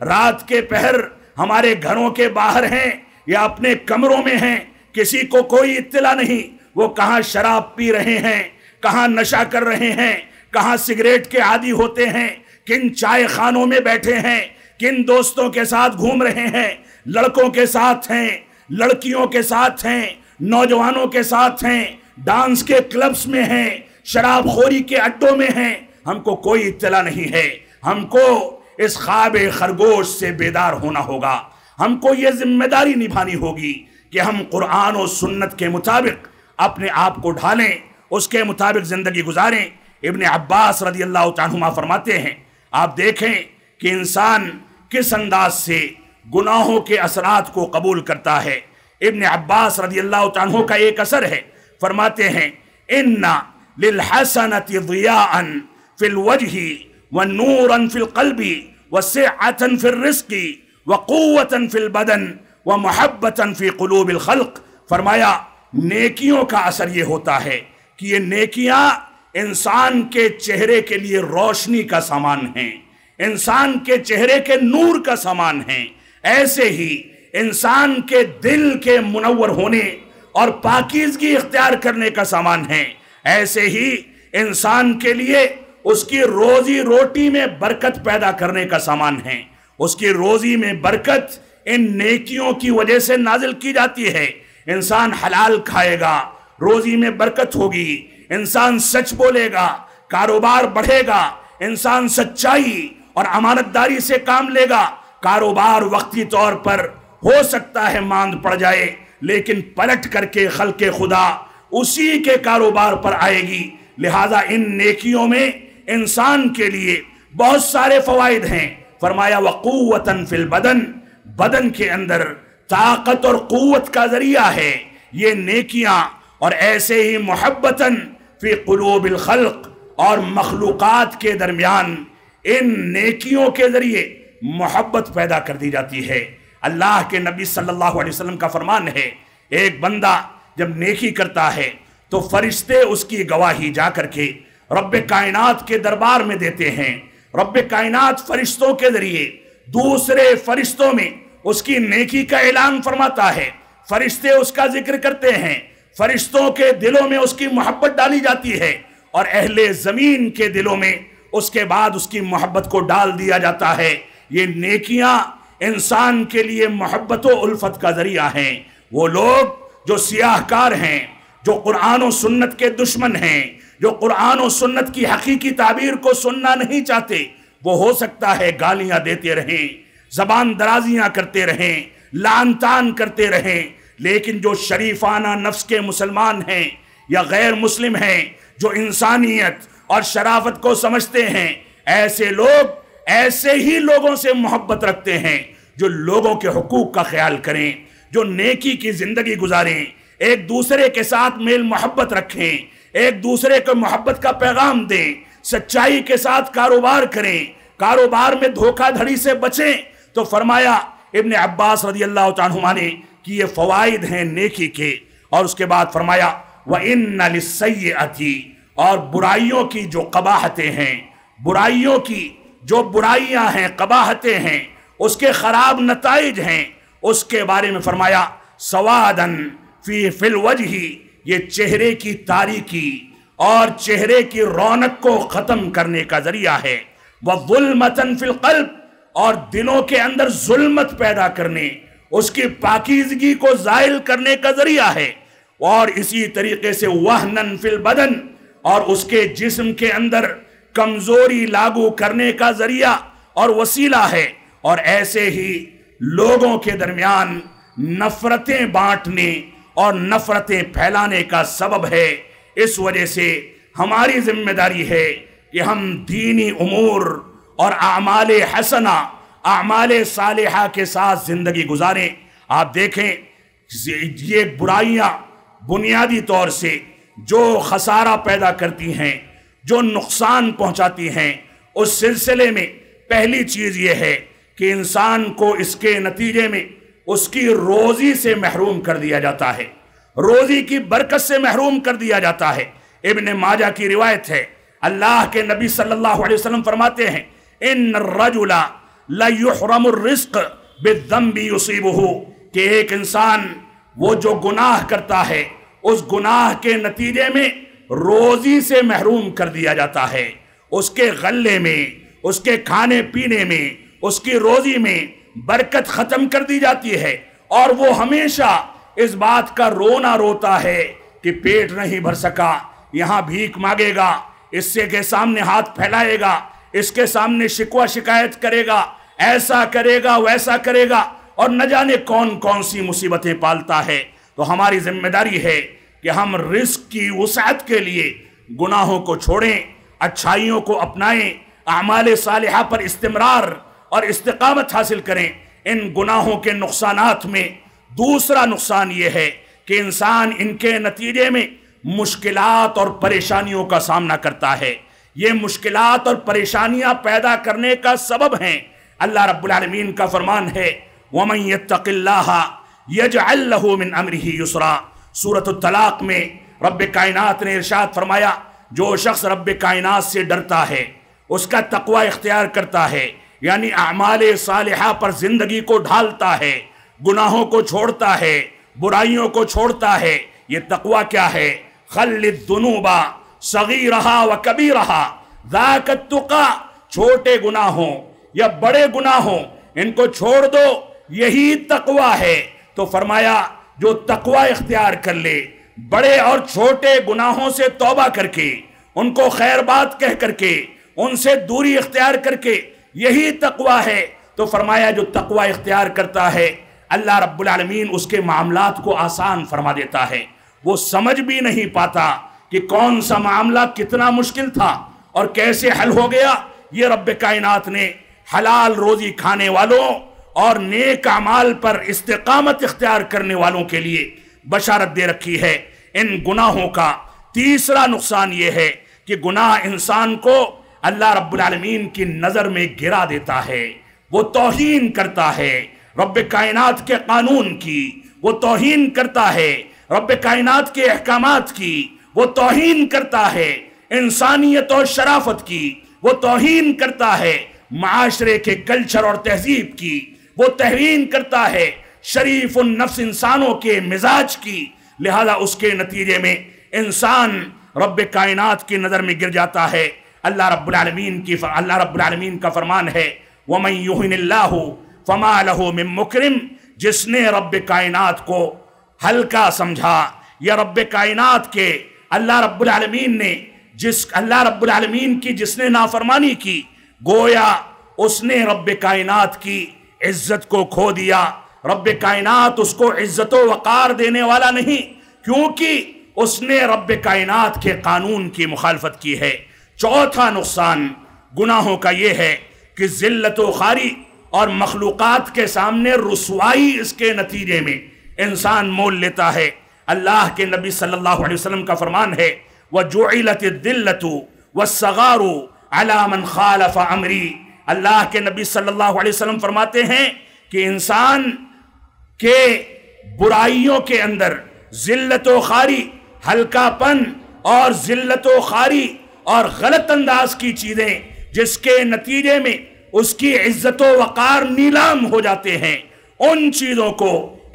رات کے پہر ہمارے گھروں کے باہر ہیں یا اپنے کمروں میں ہیں، کسی کو کوئی اطلاع نہیں وہ کہاں شراب پی رہے ہیں، کہاں نشہ کر رہے ہیں، کہاں سگریٹ کے عادی ہوتے ہیں، کن چائے خانوں میں بیٹھے ہیں، کن دوستوں کے ساتھ گھوم رہے ہیں، لڑکوں کے ساتھ ہیں، لڑکیوں کے ساتھ ہیں، نوجوانوں کے ساتھ ہیں، ڈانس کے کلبز میں ہیں، شراب خوری کے اڈوں میں ہیں، ہم کو کوئی اطلاع نہیں ہے۔ ہم کو اس خواب خرگوش سے بیدار ہونا ہوگا، ہم کو یہ ذمہ داری نبھانی ہوگی کہ ہم قرآن و سنت کے مطابق اپنے آپ کو ڈھالیں، اس کے مطابق زندگی گزاریں۔ ابن عباس رضی اللہ عنہما فرماتے ہیں، آپ دیکھیں کہ انسان کس انداز سے گناہوں کے اثرات کو قبول کرتا ہے۔ ابن عباس رضی اللہ عنہ کا ایک اثر ہے، فرماتے ہیں اِنَّ لِلْحَسَنَةِ ضِيَاءً فِي الْوَجْهِ وَنُورًا فِي الْقَلْبِ وَسِعَةً فِي الرِّزْقِ وَقُوَّةً فِي الْبَدَنِ وَمُحَبَّةً فِي قُلُوبِ الْخَلْقِ۔ فرمایا نیکیوں کا اثر یہ ہوتا ہے کہ یہ نیکیاں انسان کے چہرے کے لیے روشنی کا سامان ہیں، انسان کے چہرے کے نور کا سامان ہیں، ایسے ہی انسان کے دل کے منور ہونے اور پاکیزگی اختیار کرنے کا سامان ہیں، ایسے ہی انسان کے لیے اس کی روزی روٹی میں برکت پیدا کرنے کا سامان ہے۔ اس کی روزی میں برکت ان نیکیوں کی وجہ سے نازل کی جاتی ہے۔ انسان حلال کھائے گا، روزی میں برکت ہوگی، انسان سچ بولے گا، کاروبار بڑھے گا، انسان سچائی اور امانت داری سے کام لے گا، کاروبار وقتی طور پر ہو سکتا ہے ماند پڑ جائے لیکن پلٹ کر کے خلق خدا اسی کے کاروبار پر آئے گی۔ لہذا ان نیکیوں میں انسان کے لیے بہت سارے فوائد ہیں۔ فرمایا وَقُوَّةً فِي الْبَدَنِ، بدن کے اندر طاقت اور قوت کا ذریعہ ہے یہ نیکیاں، اور ایسے ہی محبتاً فی قلوب الخلق، اور مخلوقات کے درمیان ان نیکیوں کے ذریعے محبت پیدا کر دی جاتی ہے۔ اللہ کے نبی صلی اللہ علیہ وسلم کا فرمان ہے، ایک بندہ جب نیکی کرتا ہے تو فرشتے اس کی گواہی جا کر کے رب کائنات کے دربار میں دیتے ہیں۔ رب کائنات فرشتوں کے ذریعے دوسرے فرشتوں میں اس کی نیکی کا اعلان فرماتا ہے، فرشتے اس کا ذکر کرتے ہیں، فرشتوں کے دلوں میں اس کی محبت ڈالی جاتی ہے، اور اہل زمین کے دلوں میں اس کے بعد اس کی محبت کو ڈال دیا جاتا ہے۔ یہ نیکیاں انسان کے لیے محبت و الفت کا ذریعہ ہیں۔ وہ لوگ جو سیاہ کار ہیں، جو قرآن و سنت کے دشمن ہیں، جو قرآن و سنت کی حقیقی تعبیر کو سننا نہیں چاہتے، وہ ہو سکتا ہے گالیاں دیتے رہیں، زبان درازیاں کرتے رہیں، لعن طعن کرتے رہیں، لیکن جو شریفانہ نفس کے مسلمان ہیں یا غیر مسلم ہیں، جو انسانیت اور شرافت کو سمجھتے ہیں، ایسے لوگ ایسے ہی لوگوں سے محبت رکھتے ہیں جو لوگوں کے حقوق کا خیال کریں، جو نیکی کی زندگی گزاریں، ایک دوسرے کے ساتھ میل محبت رکھیں، ایک دوسرے کو محبت کا پیغام دیں، سچائی کے ساتھ کاروبار کریں، کاروبار میں دھوکہ دھڑی سے بچیں۔ تو فرمایا ابن عباس رضی اللہ عنہما نے کہ یہ فوائد ہیں نیکی کے، اور اس کے بعد فرمایا وَإِنَّ لِلسَّيِّئَةِ، اور برائیوں کی جو قباحتیں ہیں، برائیوں کی جو برائیاں ہیں، قباحتیں ہیں، اس کے خراب نتائج ہیں، اس کے بارے میں فرمایا سوادن فی الوجہ، یہ چہرے کی تاریکی اور چہرے کی رونق کو ختم کرنے کا ذریعہ ہے، وظلمتن فی القلب، اور دلوں کے اندر ظلمت پیدا کرنے، اس کی پاکیزگی کو زائل کرنے کا ذریعہ ہے، اور اسی طریقے سے وہنن فی البدن، اور اس کے جسم کے اندر کمزوری لاگو کرنے کا ذریعہ اور وسیلہ ہے، اور ایسے ہی لوگوں کے درمیان نفرتیں بانٹنے اور نفرتیں پھیلانے کا سبب ہے۔ اس وجہ سے ہماری ذمہ داری ہے کہ ہم دینی امور اور اعمال حسنہ، اعمال صالحہ کے ساتھ زندگی گزاریں۔ آپ دیکھیں یہ برائیاں بنیادی طور سے جو خسارہ پیدا کرتی ہیں، جو نقصان پہنچاتی ہیں، اس سلسلے میں پہلی چیز یہ ہے کہ انسان کو اس کے نتیجے میں اس کی روزی سے محروم کر دیا جاتا ہے، روزی کی برکت سے محروم کر دیا جاتا ہے۔ ابن ماجہ کی روایت ہے، اللہ کے نبی صلی اللہ علیہ وسلم فرماتے ہیں ان الرجل لیحرم الرزق بالذنب یصیبہ، کہ ایک انسان وہ جو گناہ کرتا ہے اس گناہ کے نتیجے میں روزی سے محروم کر دیا جاتا ہے، اس کے غلے میں، اس کے کھانے پینے میں، اس کی روزی میں برکت ختم کر دی جاتی ہے، اور وہ ہمیشہ اس بات کا رونا روتا ہے کہ پیٹ نہیں بھر سکا، یہاں بھیک مانگے گا، اس سے کے سامنے ہاتھ پھیلائے گا، اس کے سامنے شکوہ شکایت کرے گا، ایسا کرے گا ویسا کرے گا، اور نہ جانے کون کون سی مصیبتیں پالتا ہے۔ تو ہماری ذمہ داری ہے کہ ہم رزق کی وسعت کے لیے گناہوں کو چھوڑیں، اچھائیوں کو اپنائیں، اعمال صالحہ پر استمرار اور استقامت حاصل کریں۔ ان گناہوں کے نقصانات میں دوسرا نقصان یہ ہے کہ انسان ان کے نتیجے میں مشکلات اور پریشانیوں کا سامنا کرتا ہے، یہ مشکلات اور پریشانیاں پیدا کرنے کا سبب ہیں۔ اللہ رب العالمین کا فرمان ہے وَمَن يَتَّقِ اللَّهَ يَجْعَلْ لَهُ مِنْ أَمْرِهِ يُسْرًا۔ سورۃ الطلاق میں رب کائنات نے ارشاد فرمایا جو شخص رب کائنات سے ڈرتا ہے، اس کا تقوی اختیار کرتا ہے، یعنی اعمال صالحہ پر زندگی کو ڈھالتا ہے، گناہوں کو چھوڑتا ہے، برائیوں کو چھوڑتا ہے، یہ تقوی کیا ہے؟ خَلِّ الذُّنُوبَ صَغِيرَهَا وَكَبِيرَهَا ذَاكَ التُّقَىٰ، چھوٹے گناہوں یا بڑے گناہوں ان کو چھوڑ دو، یہی تقوی ہے۔ تو فرمایا جو تقوی اختیار کر لے، بڑے اور چھوٹے گناہوں سے توبہ کر کے، ان کو خیر بات کہہ کر کے، ان سے دوری اختیار کر کے، یہی تقوی ہے۔ تو فرمایا جو تقوی اختیار کرتا ہے اللہ رب العالمین اس کے معاملات کو آسان فرما دیتا ہے، وہ سمجھ بھی نہیں پاتا کہ کون سا معاملہ کتنا مشکل تھا اور کیسے حل ہو گیا۔ یہ رب کائنات نے حلال روزی کھانے والوں اور نیک اعمال پر استقامت اختیار کرنے والوں کے لیے بشارت دے رکھی ہے۔ ان گناہوں کا تیسرا نقصان یہ ہے کہ گناہ انسان کو اللہ رب العالمین کی نظر میں گرا دیتا ہے، وہ توہین کرتا ہے رب کائنات کے قانون کی، وہ توہین کرتا ہے رب کائنات کے احکامات کی، وہ توہین کرتا ہے انسانیت اور شرافت کی، وہ توہین کرتا ہے معاشرے کے کلچر اور تہذیب کی، وہ توہین کرتا ہے شریف النفس انسانوں کے مزاج کی، لہذا اس کے نتیجے میں انسان رب کائنات کی نظر میں گر جاتا ہے۔ اللہ رب العالمین کا فرمان ہے وَمَن يُهِنِ اللَّهُ فَمَا لَهُ مِن مُكْرِمٍ، جس نے رب کائنات کو ہلکا سمجھا، یا رب کائنات کے اللہ رب العالمین نے اللہ رب العالمین کی جس نے نافرمانی کی، گویا اس نے رب کائنات کی عزت کو کھو دیا۔ رب کائنات اس کو عزت و وقار دینے والا نہیں، کیونکہ اس نے رب کائنات کے قانون کی مخالفت کی ہے۔ چوتھا نقصان گناہوں کا یہ ہے کہ ذلت و خواری اور مخلوقات کے سامنے رسوائی اس کے نتیجے میں انسان مول لیتا ہے۔ اللہ کے نبی صلی اللہ علیہ وسلم کا فرمان ہے وَجُعِلَتِ الذِّلَّةُ وَالصَّغَارُ عَلَى مَنْ خَالَفَ أَمْرِي۔ اللہ کے نبی صلی اللہ علیہ وسلم فرماتے ہیں کہ انسان کے برائیوں کے اندر ذلت و خواری، ہلکا پن اور ذلت و خواری اور غلط انداز کی چیزیں جس کے نتیجے میں اس کی عزت و وقار نیلام ہو جاتے ہیں، ان چیزوں کو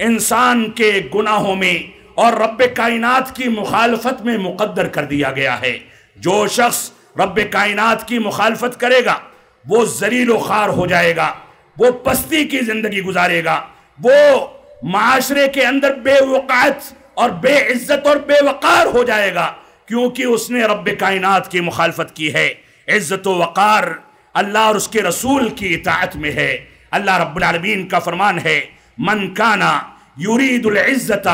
انسان کے گناہوں میں اور رب کائنات کی مخالفت میں مقدر کر دیا گیا ہے۔ جو شخص رب کائنات کی مخالفت کرے گا وہ ذلیل و خوار ہو جائے گا، وہ پستی کی زندگی گزارے گا، وہ معاشرے کے اندر بے وقعت اور بے عزت اور بے وقار ہو جائے گا، کیونکہ اس نے رب کائنات کی مخالفت کی ہے۔ عزت و وقار اللہ اور اس کے رسول کی اطاعت میں ہے۔ اللہ رب العالمین کا فرمان ہے من کان یرید العزت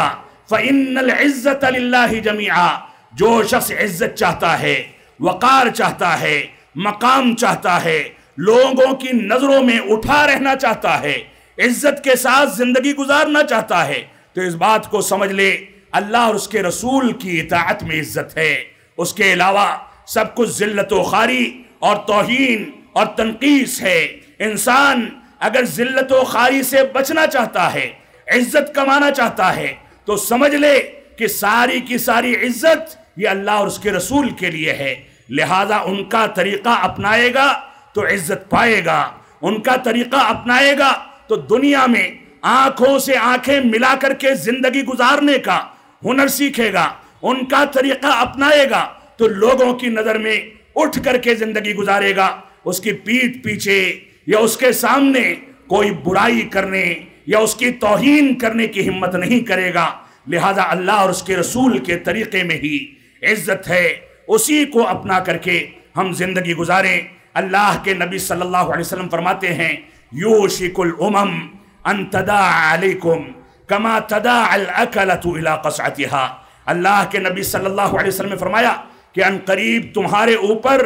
فإن العزت للہ جمیعا، جو شخص عزت چاہتا ہے، وقار چاہتا ہے، مقام چاہتا ہے، لوگوں کی نظروں میں اٹھا رہنا چاہتا ہے، عزت کے ساتھ زندگی گزارنا چاہتا ہے، تو اس بات کو سمجھ لے اللہ اور اس کے رسول کی اطاعت میں عزت ہے۔ اس کے علاوہ سب کچھ ذلت و خواری اور توہین اور تنقیص ہے۔ انسان اگر ذلت و خواری سے بچنا چاہتا ہے، عزت کمانا چاہتا ہے، تو سمجھ لے کہ ساری کی ساری عزت یہ اللہ اور اس کے رسول کے لیے ہے، لہذا ان کا طریقہ اپنائے گا تو عزت پائے گا، ان کا طریقہ اپنائے گا تو دنیا میں آنکھوں سے آنکھیں ملا کر کے زندگی گزارنے کا ہنر سیکھے گا، ان کا طریقہ اپنائے گا تو لوگوں کی نظر میں اٹھ کر کے زندگی گزارے گا، اس کی پیٹھ پیچھے یا اس کے سامنے کوئی برائی کرنے یا اس کی توہین کرنے کی ہمت نہیں کرے گا۔ لہذا اللہ اور اس کے رسول کے طریقے میں ہی عزت ہے، اسی کو اپنا کر کے ہم زندگی گزاریں۔ اللہ کے نبی صلی اللہ علیہ وسلم فرماتے ہیں یوشک الامم ان تداع علیکم کما تداع الاکلۃ الی قصعتها۔ اللہ کے نبی صلی اللہ علیہ وسلم نے فرمایا کہ ان قریب تمہارے اوپر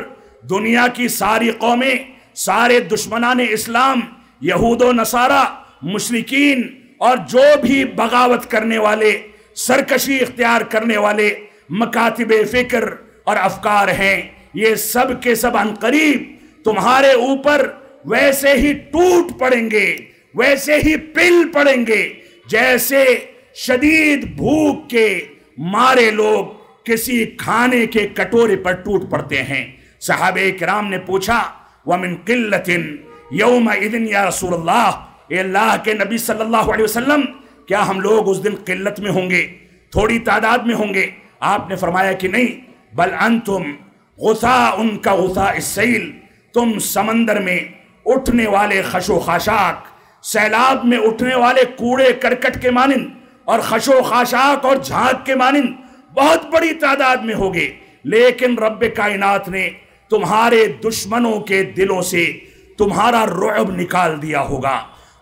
دنیا کی ساری قومیں، سارے دشمنان اسلام، یہود و نصارہ، مشرکین اور جو بھی بغاوت کرنے والے، سرکشی اختیار کرنے والے مکاتب فکر اور افکار ہیں، یہ سب کے سب ان قریب تمہارے اوپر ویسے ہی ٹوٹ پڑیں گے، ویسے ہی پل پڑیں گے جیسے شدید بھوک کے مارے لوگ کسی کھانے کے کٹورے پر ٹوٹ پڑتے ہیں۔ صحابہ کرام نے پوچھا وَمِن قِلَّةٍ يَوْمَئِذٍ یا رسول اللہ، اے اللہ کے نبی صلی اللہ علیہ وسلم کیا ہم لوگ اس دن قلت میں ہوں گے، تھوڑی تعداد میں ہوں گے؟ آپ نے فرمایا کہ نہیں، بل انتم غثاء کا غثاء السیل، تم سمندر میں اٹھنے والے خش و خاشاک، سیلاب میں اٹھنے والے کوڑے کرکٹ کے مانند اور خش و خاشاک اور جھاگ کے مانند بہت بڑی تعداد میں ہوگے، لیکن رب کائنات نے تمہارے دشمنوں کے دلوں سے تمہارا رعب نکال دیا ہوگا،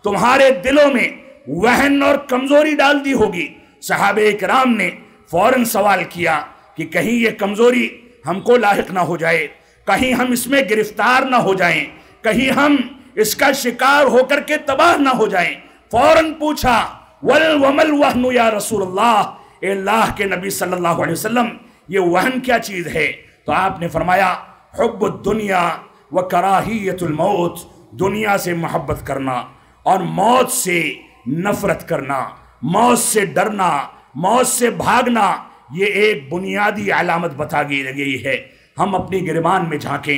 تمہارے دلوں میں وہن اور کمزوری ڈال دی ہوگی۔ صحابہ کرام نے فوراً سوال کیا کہ کہیں یہ کمزوری ہم کو لاحق نہ ہو جائے، کہیں ہم اس میں گرفتار نہ ہو جائیں، کہیں ہم اس کا شکار ہو کر کے تباہ نہ ہو جائیں۔ فوراً پوچھا وَمَا الْوَهْنُ یا رسول اللہ، اے اللہ کے نبی صلی اللہ علیہ وسلم یہ وہن کیا چیز ہے؟ تو آپ نے فرمایا حب الدنیا وکراہیت الموت، دنیا سے محبت کرنا اور موت سے نفرت کرنا، موت سے ڈرنا، موت سے بھاگنا، یہ ایک بنیادی علامت بتا گئی ہے۔ ہم اپنی گریبان میں جھانکیں،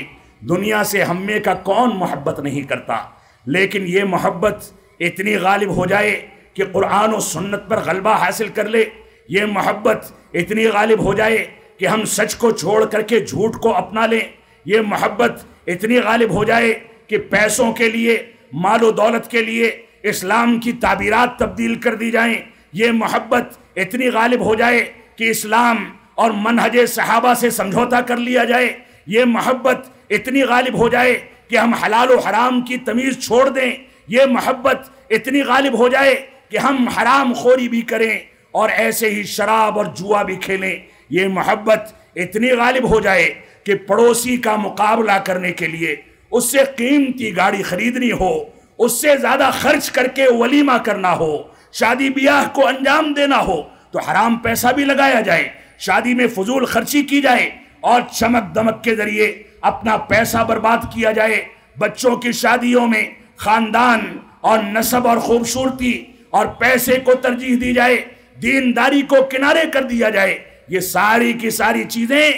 دنیا سے ہم میں کا کون محبت نہیں کرتا، لیکن یہ محبت اتنی غالب ہو جائے کہ قرآن و سنت پر غلبہ حاصل کر لے، یہ محبت اتنی غالب ہو جائے کہ ہم سچ کو چھوڑ کر کے جھوٹ کو اپنا لیں، یہ محبت اتنی غالب ہو جائے کہ پیسوں کے لیے، مال و دولت کے لیے اسلام کی تعبیرات تبدیل کر دی جائیں، یہ محبت اتنی غالب ہو جائے کہ اسلام اور منہج صحابہ سے سمجھوتا کر لیا جائے، یہ محبت اتنی غالب ہو جائے کہ ہم حلال و حرام کی تمیز چھوڑ دیں، یہ محبت اتنی غالب ہو جائے کہ ہم حرام خوری بھی کریں اور ایسے ہی شراب اور جوا بھی کھیلیں، یہ محبت اتنی غالب ہو جائے کہ پڑوسی کا مقابلہ کرنے کے لیے اس سے قیمتی گاڑی خریدنی ہو، اس سے زیادہ خرچ کر کے ولیمہ کرنا ہو، شادی بیاہ کو انجام دینا ہو تو حرام پیسہ بھی لگایا جائے، شادی میں فضول خرچی کی جائے اور چمک دمک کے ذریعے اپنا پیسہ برباد کیا جائے، بچوں کی شادیوں میں خاندان اور نسب اور خوبصورتی اور پیسے کو ترجیح دی جائے، دینداری کو کنارے کر دیا جائے، یہ ساری کی ساری چیزیں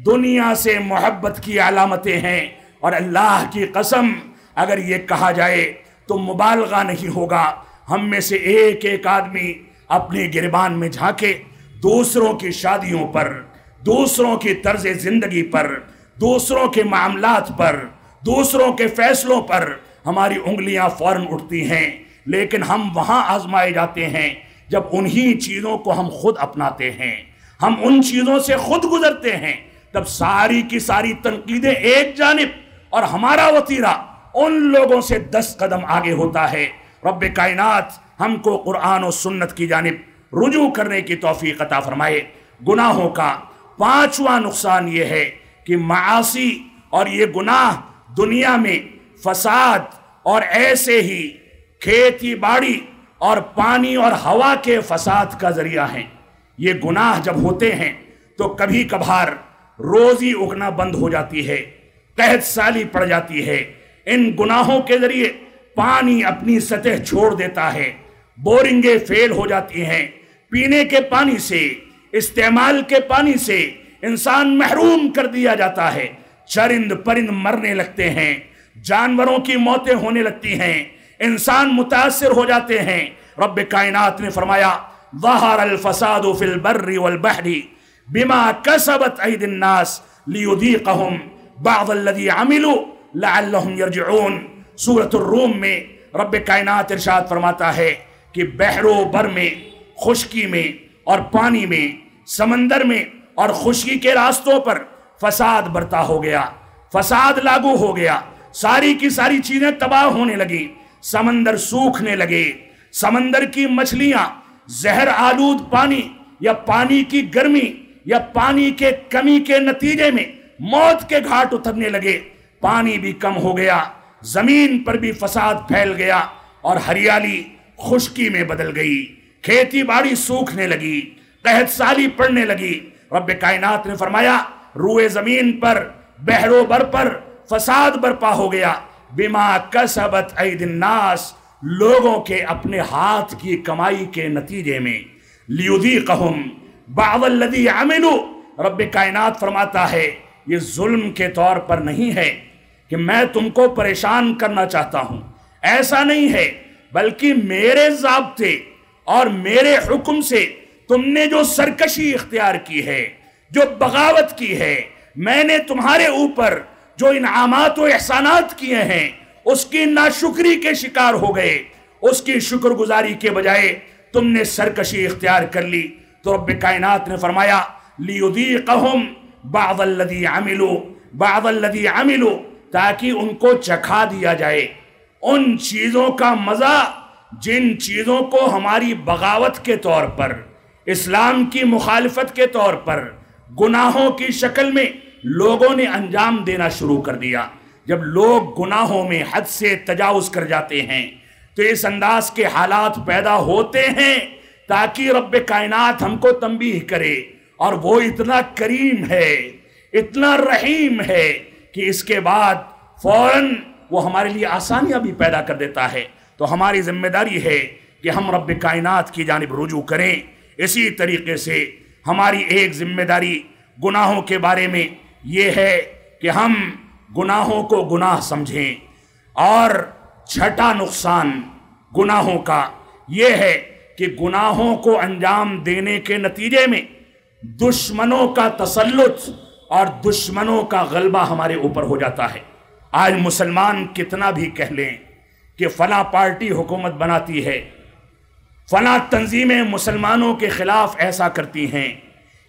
دنیا سے محبت کی علامتیں ہیں۔ اور اللہ کی قسم اگر یہ کہا جائے تو مبالغہ نہیں ہوگا، ہم میں سے ایک ایک آدمی اپنی گریبان میں جھانکے، دوسروں کی شادیوں پر، دوسروں کی طرز زندگی پر، دوسروں کے معاملات پر، دوسروں کے فیصلوں پر ہماری انگلیاں فوراً اٹھتی ہیں، لیکن ہم وہاں آزمائے جاتے ہیں جب انہی چیزوں کو ہم خود اپناتے ہیں، ہم ان چیزوں سے خود گزرتے ہیں، تب ساری کی ساری تنقیدیں ایک جانب اور ہمارا وتیرہ ان لوگوں سے 10 قدم آگے ہوتا ہے۔ رب کائنات ہم کو قرآن و سنت کی جانب رجوع کرنے کی توفیق عطا فرمائے۔ گناہوں کا 5واں نقصان یہ ہے کہ معاصی اور یہ گناہ دنیا میں فساد اور ایسے ہی کھیتی باڑی اور پانی اور ہوا کے فساد کا ذریعہ ہیں۔ یہ گناہ جب ہوتے ہیں تو کبھی کبھار روزی اگنا بند ہو جاتی ہے، قحط سالی پڑ جاتی ہے، ان گناہوں کے ذریعے پانی اپنی سطح چھوڑ دیتا ہے، بورنگیں فیل ہو جاتی ہیں، پینے کے پانی سے، استعمال کے پانی سے انسان محروم کر دیا جاتا ہے، چرند پرند مرنے لگتے ہیں، جانوروں کی موتیں ہونے لگتی ہیں، انسان متاثر ہو جاتے ہیں۔ رب کائنات نے فرمایا ظہر الفساد فی البر والبحر بما کسبت ایدی الناس لیذیقہم بعض الذی عملوا لعلہم یرجعون۔ سورۃ الروم میں رب کائنات ارشاد فرماتا ہے کہ بحر و بر میں، خشکی میں اور پانی میں، سمندر میں اور خشکی کے راستوں پر فساد برتا ہو گیا، فساد لاگو ہو گیا، ساری کی ساری چیزیں تباہ ہونے لگیں، سمندر سوکھنے لگے، سمندر کی مچھلیاں زہر آلود پانی یا پانی کی گرمی یا پانی کے کمی کے نتیجے میں موت کے گھاٹ اترنے لگے، پانی بھی کم ہو گیا، زمین پر بھی فساد پھیل گیا اور ہریالی خشکی میں بدل گئی، کھیتی باڑی سوکھنے لگی، قحط سالی پڑنے لگی۔ رب کائنات نے فرمایا روئے زمین پر، بحر و بر پر فساد برپا ہو گیا، بما کسبت ایدی الناس، لوگوں کے اپنے ہاتھ کی کمائی کے نتیجے میں، لیذیقہم بعض الذی عملوا۔ رب کائنات فرماتا ہے یہ ظلم کے طور پر نہیں ہے کہ میں تم کو پریشان کرنا چاہتا ہوں، ایسا نہیں ہے، بلکہ میرے ضابطے اور میرے حکم سے تم نے جو سرکشی اختیار کی ہے، جو بغاوت کی ہے، میں نے تمہارے اوپر جو انعامات و احسانات کیے ہیں اس کی ناشکری کے شکار ہو گئے، اس کی شکر گزاری کے بجائے تم نے سرکشی اختیار کر لی، تو رب کائنات نے فرمایا لیذیقہم بعض الذی عملوا، تاکہ ان کو چکھا دیا جائے ان چیزوں کا مزہ جن چیزوں کو ہماری بغاوت کے طور پر، اسلام کی مخالفت کے طور پر، گناہوں کی شکل میں لوگوں نے انجام دینا شروع کر دیا۔ جب لوگ گناہوں میں حد سے تجاوز کر جاتے ہیں تو اس انداز کے حالات پیدا ہوتے ہیں تاکہ رب کائنات ہم کو تنبیہ کرے، اور وہ اتنا کریم ہے، اتنا رحیم ہے کہ اس کے بعد فوراً وہ ہمارے لیے آسانیاں بھی پیدا کر دیتا ہے۔ تو ہماری ذمہ داری ہے کہ ہم رب کائنات کی جانب رجوع کریں۔ اسی طریقے سے ہماری ایک ذمہ داری گناہوں کے بارے میں یہ ہے کہ ہم گناہوں کو گناہ سمجھیں، اور چھٹا نقصان گناہوں کا یہ ہے کہ گناہوں کو انجام دینے کے نتیجے میں دشمنوں کا تسلط اور دشمنوں کا غلبہ ہمارے اوپر ہو جاتا ہے۔ آج مسلمان کتنا بھی کہہ لیں کہ فلاں پارٹی حکومت بناتی ہے، فلاں تنظیمیں مسلمانوں کے خلاف ایسا کرتی ہیں،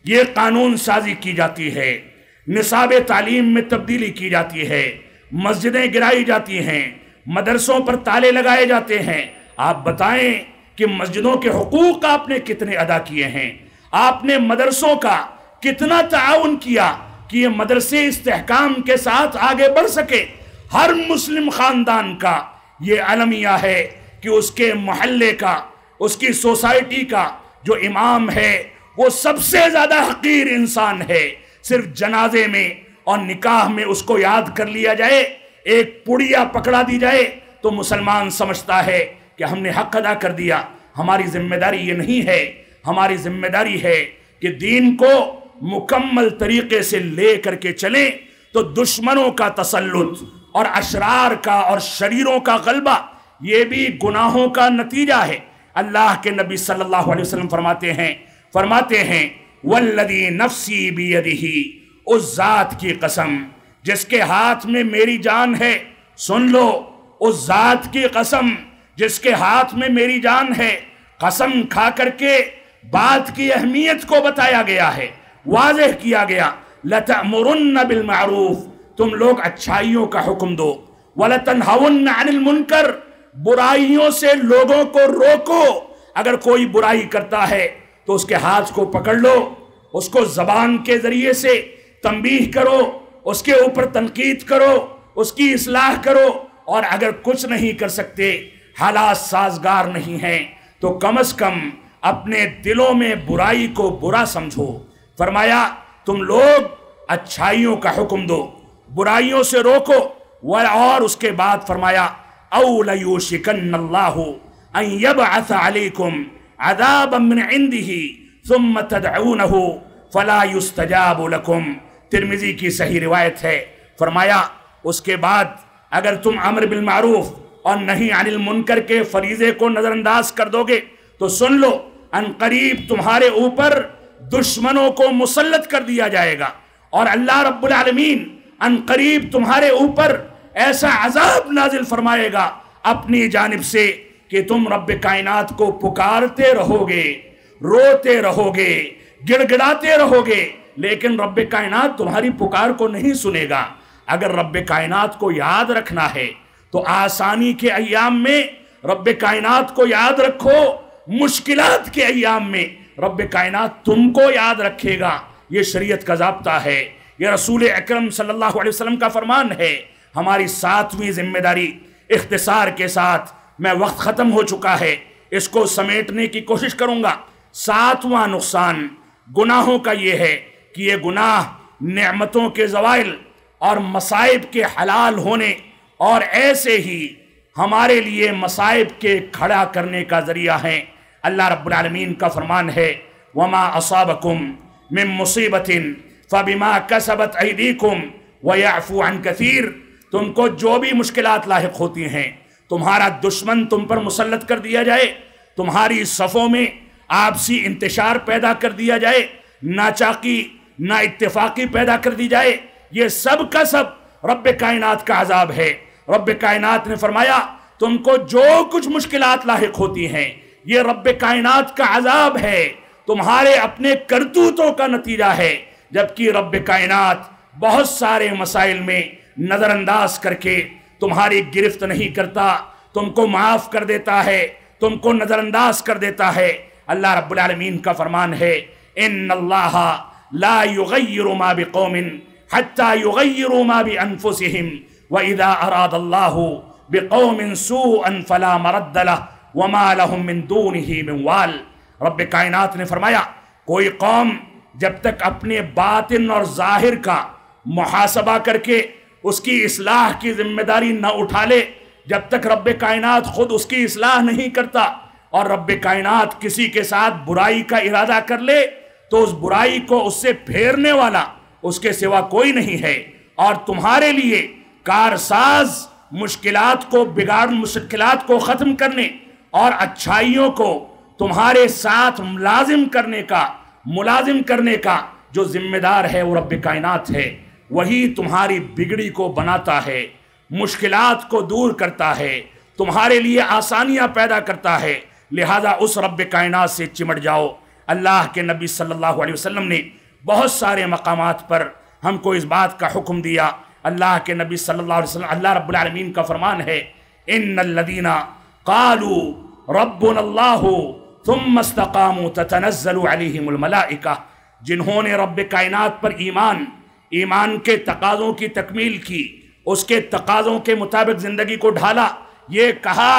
یہ قانون سازی کی جاتی ہے، نصاب تعلیم میں تبدیلی کی جاتی ہے، مسجدیں گرائی جاتی ہیں، مدرسوں پر تالے لگائے جاتے ہیں۔ آپ بتائیں کہ مسجدوں کے حقوق آپ نے کتنے ادا کیے ہیں؟ آپ نے مدرسوں کا کتنا تعاون کیا کہ یہ مدرسے استحکام کے ساتھ آگے بڑھ سکے؟ ہر مسلم خاندان کا یہ المیہ ہے کہ اس کے محلے کا، اس کی سوسائٹی کا جو امام ہے وہ سب سے زیادہ حقیر انسان ہے، صرف جنازے میں اور نکاح میں اس کو یاد کر لیا جائے، ایک پڑیا پکڑا دی جائے تو مسلمان سمجھتا ہے کہ ہم نے حق ادا کر دیا۔ ہماری ذمہ داری یہ نہیں ہے، ہماری ذمہ داری ہے کہ دین کو مکمل طریقے سے لے کر کے چلیں، تو دشمنوں کا تسلط اور اشرار کا اور شریروں کا غلبہ یہ بھی گناہوں کا نتیجہ ہے۔ اللہ کے نبی صلی اللہ علیہ وسلم فرماتے ہیں والذی نفسی بیدہ، اس ذات کی قسم جس کے ہاتھ میں میری جان ہے، سن لو، اس ذات کی قسم جس کے ہاتھ میں میری جان ہے، قسم کھا کر کے بات کی اہمیت کو بتایا گیا ہے، واضح کیا گیا، لَتَأْمُرُنَّ بِالْمَعْرُوفِ، تم لوگ اچھائیوں کا حکم دو، وَلَتَنْهَوُنَّ عَنِ الْمُنْكَرِ، برائیوں سے لوگوں کو روکو۔ اگر کوئی برائی کرتا ہے تو اس کے ہاتھ کو پکڑ لو، اس کو زبان کے ذریعے سے تنبیہ کرو، اس کے اوپر تنقید کرو، اس کی اصلاح کرو، اور اگر کچھ نہیں کر سکتے، حالات سازگار نہیں ہیں، تو کم از کم اپنے دلوں میں برائی کو برا سمجھو۔ فرمایا تم لوگ اچھائیوں کا حکم دو، برائیوں سے روکو، اور اس کے بعد فرمایا او لیوشکن اللہ ان یبعث علیکم عذابا من عنده ثم تدعونہ فلا یستجاب لکم، ترمذی کی صحیح روایت ہے۔ فرمایا اس کے بعد اگر تم امر بالمعروف اور نہی عن المنکر کے فریضے کو نظر انداز کر دو گے تو سن لو ان قریب تمہارے اوپر دشمنوں کو مسلط کر دیا جائے گا، اور اللہ رب العالمین ان قریب تمہارے اوپر ایسا عذاب نازل فرمائے گا اپنی جانب سے کہ تم رب کائنات کو پکارتے رہو گے، روتے رہو گے، گڑ گڑاتے رہو گے، لیکن رب کائنات تمہاری پکار کو نہیں سنے گا۔ اگر رب کائنات کو یاد رکھنا ہے تو آسانی کے ایام میں رب کائنات کو یاد رکھو، مشکلات کے ایام میں رب کائنات تم کو یاد رکھے گا۔ یہ شریعت کا ضابطہ ہے، یہ رسول اکرم صلی اللہ علیہ وسلم کا فرمان ہے۔ ہماری 7ویں ذمہ داری، اختصار کے ساتھ میں وقت ختم ہو چکا ہے، اس کو سمیٹنے کی کوشش کروں گا۔ 7واں نقصان گناہوں کا یہ ہے کہ یہ گناہ نعمتوں کے زوال اور مصائب کے حلال ہونے اور ایسے ہی ہمارے لیے مصائب کے کھڑا کرنے کا ذریعہ ہیں۔ اللہ رب العالمین کا فرمان ہے وَمَا أَصَابَكُم مِّن مُّصِيبَةٍ فَبِمَا كَسَبَتْ أَيْدِيكُمْ وَيَعْفُو عَن كَثِيرٍ، تم کو جو بھی مشکلات لاحق ہوتی ہیں، تمہارا دشمن تم پر مسلط کر دیا جائے، تمہاری صفوں میں آپسی انتشار پیدا کر دیا جائے، ناچاقی نا اتفاقی پیدا کر دی جائے، یہ سب کا سب رب کائنات کا عذاب ہے۔ رب کائنات نے فرمایا تم کو جو کچھ مشکلات لاحق ہوتی ہیں یہ رب کائنات کا عذاب ہے، تمہارے اپنے کرتوتوں کا نتیجہ ہے، جبکہ رب کائنات بہت سارے مسائل میں نظر انداز کر کے تمہاری گرفت نہیں کرتا، تم کو معاف کر دیتا ہے، تم کو نظر انداز کر دیتا ہے۔ اللہ رب العالمین کا فرمان ہے ان اللہ لا یغیر ما بقوم حتی یغیروا ما بانفسہم وَإِذَا أَرَادَ اللَّهُ بِقَوْمٍ سُوءًا فَلَا مَرَدَّ لَهُ وَمَا لَهُم مِّن دُونِهِ مِن وَالٍ، رب کائنات نے فرمایا کوئی قوم جب تک اپنے باطن اور ظاہر کا محاسبہ کر کے اس کی اصلاح کی ذمہ داری نہ اٹھا لے، جب تک رب کائنات خود اس کی اصلاح نہیں کرتا، اور رب کائنات کسی کے ساتھ برائی کا ارادہ کر لے تو اس برائی کو اس سے پھیرنے والا اس کے سوا کوئی نہیں ہے، اور تمہارے لیے کارساز مشکلات کو مشکلات کو ختم کرنے اور اچھائیوں کو تمہارے ساتھ ملازم کرنے کا جو ذمہ دار ہے وہ رب کائنات ہے۔ وہی تمہاری بگڑی کو بناتا ہے، مشکلات کو دور کرتا ہے، تمہارے لیے آسانیاں پیدا کرتا ہے، لہذا اس رب کائنات سے چمٹ جاؤ۔ اللہ کے نبی صلی اللہ علیہ وسلم نے بہت سارے مقامات پر ہم کو اس بات کا حکم دیا۔ اللہ کے نبی صلی اللہ علیہ وسلم، اللہ رب العالمین کا فرمان ہے ان الذین قالوا ربنا اللہ ثم استقاموا تتنزل علیہم الملائکہ، جنہوں نے رب کائنات پر ایمان کے تقاضوں کی تکمیل کی، اس کے تقاضوں کے مطابق زندگی کو ڈھالا، یہ کہا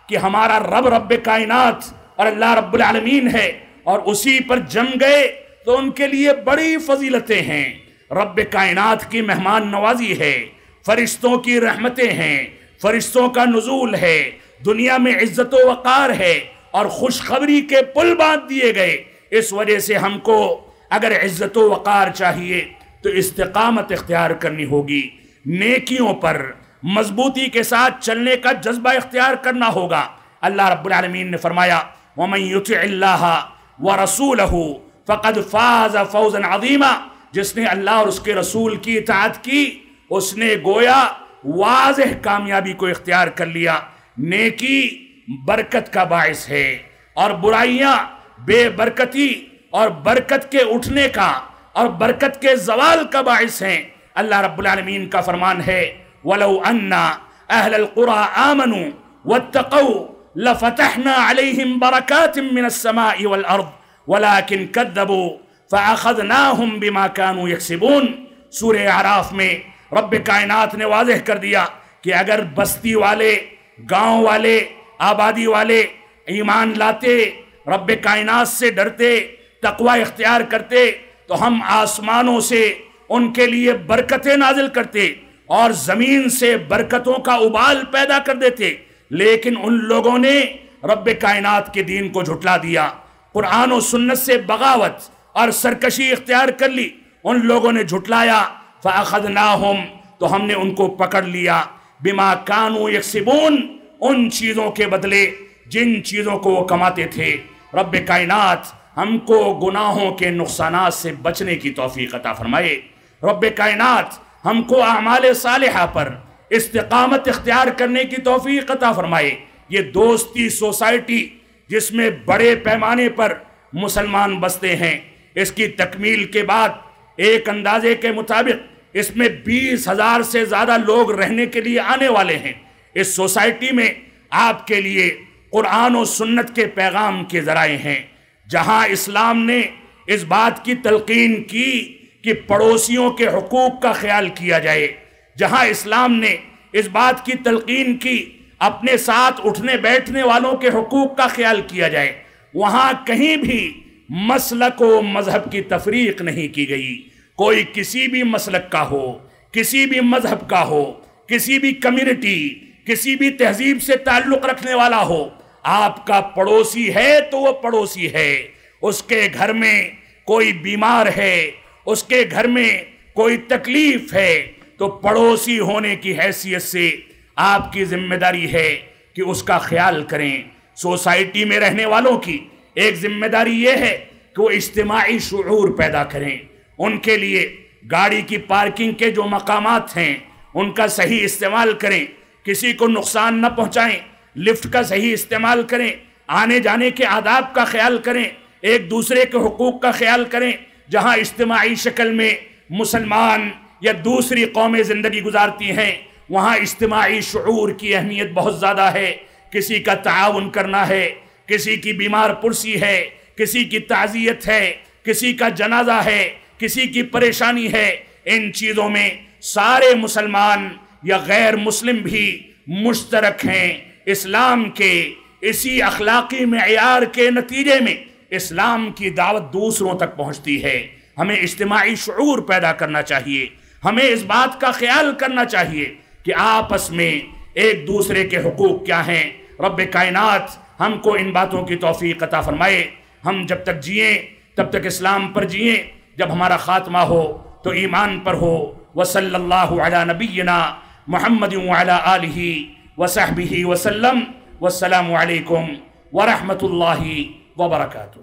کہ ہمارا رب کائنات اور اللہ رب العالمین ہے، اور اسی پر جم گئے تو ان کے لیے بڑی فضیلتیں ہیں۔ رب کائنات کی مہمان نوازی ہے، فرشتوں کی رحمتیں ہیں، فرشتوں کا نزول ہے، دنیا میں عزت و وقار ہے، اور خوشخبری کے پل باندھ دیے گئے۔ اس وجہ سے ہم کو اگر عزت و وقار چاہیے تو استقامت اختیار کرنی ہوگی، نیکیوں پر مضبوطی کے ساتھ چلنے کا جذبہ اختیار کرنا ہوگا۔ اللہ رب العالمین نے فرمایا وَمَن يُطِعِ اللَّهَ وَرَسُولَهُ فَقَدْ فَازَ فَوْزًا عَظِيمًا، جس نے اللہ اور اس کے رسول کی اطاعت کی اس نے گویا واضح کامیابی کو اختیار کر لیا۔ نیکی برکت کا باعث ہے اور برائیاں بے برکتی اور برکت کے اٹھنے کا اور برکت کے زوال کا باعث ہیں۔ اللہ رب العالمین کا فرمان ہے وَلَوْ أَنَّ أَهْلَ الْقُرَىٰ آمَنُوا وَاتَّقَوْا لَفَتَحْنَا عَلَيْهِمْ بَرَكَاتٍ مِّنَ السَّمَاءِ وَالْأَرْضِ وَلَكِنْ كَذَّبُوا فَأَخَذْنَاهُمْ بِمَا كَانُوا يَكْسِبُونَ۔ سورہ اعراف میں رب کائنات نے واضح کر دیا کہ اگر بستی والے، گاؤں والے، آبادی والے ایمان لاتے، رب کائنات سے ڈرتے، تقوی اختیار کرتے تو ہم آسمانوں سے ان کے لیے برکتیں نازل کرتے اور زمین سے برکتوں کا ابال پیدا کر دیتے، لیکن ان لوگوں نے رب کائنات کے دین کو جھٹلا دیا، قرآن و سنت سے بغاوت اور سرکشی اختیار کر لی، ان لوگوں نے جھٹلایا، فَأَخَذْنَاهُمْ تو ہم نے ان کو پکڑ لیا، بِمَا كَانُوا يَكْسِبُونَ ان چیزوں کے بدلے جن چیزوں کو وہ کماتے تھے۔ رب کائنات ہم کو گناہوں کے نقصانات سے بچنے کی توفیق عطا فرمائے، رب کائنات ہم کو اعمال صالحہ پر استقامت اختیار کرنے کی توفیق عطا فرمائے۔ یہ دوستی سوسائٹی جس میں بڑے پیمانے پر مسلمان بستے ہیں، اس کی تکمیل کے بعد ایک اندازے کے مطابق اس میں 20,000 سے زیادہ لوگ رہنے کے لیے آنے والے ہیں۔ اس سوسائٹی میں آپ کے لیے قرآن و سنت کے پیغام کے ذرائع ہیں، جہاں اسلام نے اس بات کی تلقین کی کہ پڑوسیوں کے حقوق کا خیال کیا جائے، جہاں اسلام نے اس بات کی تلقین کی اپنے ساتھ اٹھنے بیٹھنے والوں کے حقوق کا خیال کیا جائے، وہاں کہیں بھی مسلک و مذہب کی تفریق نہیں کی گئی۔ کوئی کسی بھی مسلک کا ہو، کسی بھی مذہب کا ہو، کسی بھی کمیونٹی، کسی بھی تہذیب سے تعلق رکھنے والا ہو، آپ کا پڑوسی ہے تو وہ پڑوسی ہے۔ اس کے گھر میں کوئی بیمار ہے، اس کے گھر میں کوئی تکلیف ہے، تو پڑوسی ہونے کی حیثیت سے آپ کی ذمہ داری ہے کہ اس کا خیال کریں۔ سوسائٹی میں رہنے والوں کی ایک ذمہ داری یہ ہے کہ وہ اجتماعی شعور پیدا کریں، ان کے لیے گاڑی کی پارکنگ کے جو مقامات ہیں ان کا صحیح استعمال کریں، کسی کو نقصان نہ پہنچائیں، لفٹ کا صحیح استعمال کریں، آنے جانے کے آداب کا خیال کریں، ایک دوسرے کے حقوق کا خیال کریں۔ جہاں اجتماعی شکل میں مسلمان یا دوسری قومیں زندگی گزارتی ہیں، وہاں اجتماعی شعور کی اہمیت بہت زیادہ ہے۔ کسی کا تعاون کرنا ہے، کسی کی بیمار پرسی ہے، کسی کی تعزیت ہے، کسی کا جنازہ ہے، کسی کی پریشانی ہے، ان چیزوں میں سارے مسلمان یا غیر مسلم بھی مشترک ہیں۔ اسلام کے اسی اخلاقی معیار کے نتیجے میں اسلام کی دعوت دوسروں تک پہنچتی ہے۔ ہمیں اجتماعی شعور پیدا کرنا چاہیے، ہمیں اس بات کا خیال کرنا چاہیے کہ آپس میں ایک دوسرے کے حقوق کیا ہیں۔ رب کائنات ہم کو ان باتوں کی توفیق عطا فرمائے۔ ہم جب تک جئیں تب تک اسلام پر جئیں، جب ہمارا خاتمہ ہو تو ایمان پر ہو۔ وصلی اللہ علی نبینا محمد وعلی آلہ وصحبہ وسلم۔ والسلام علیکم ورحمۃ اللہ وبرکاتہ۔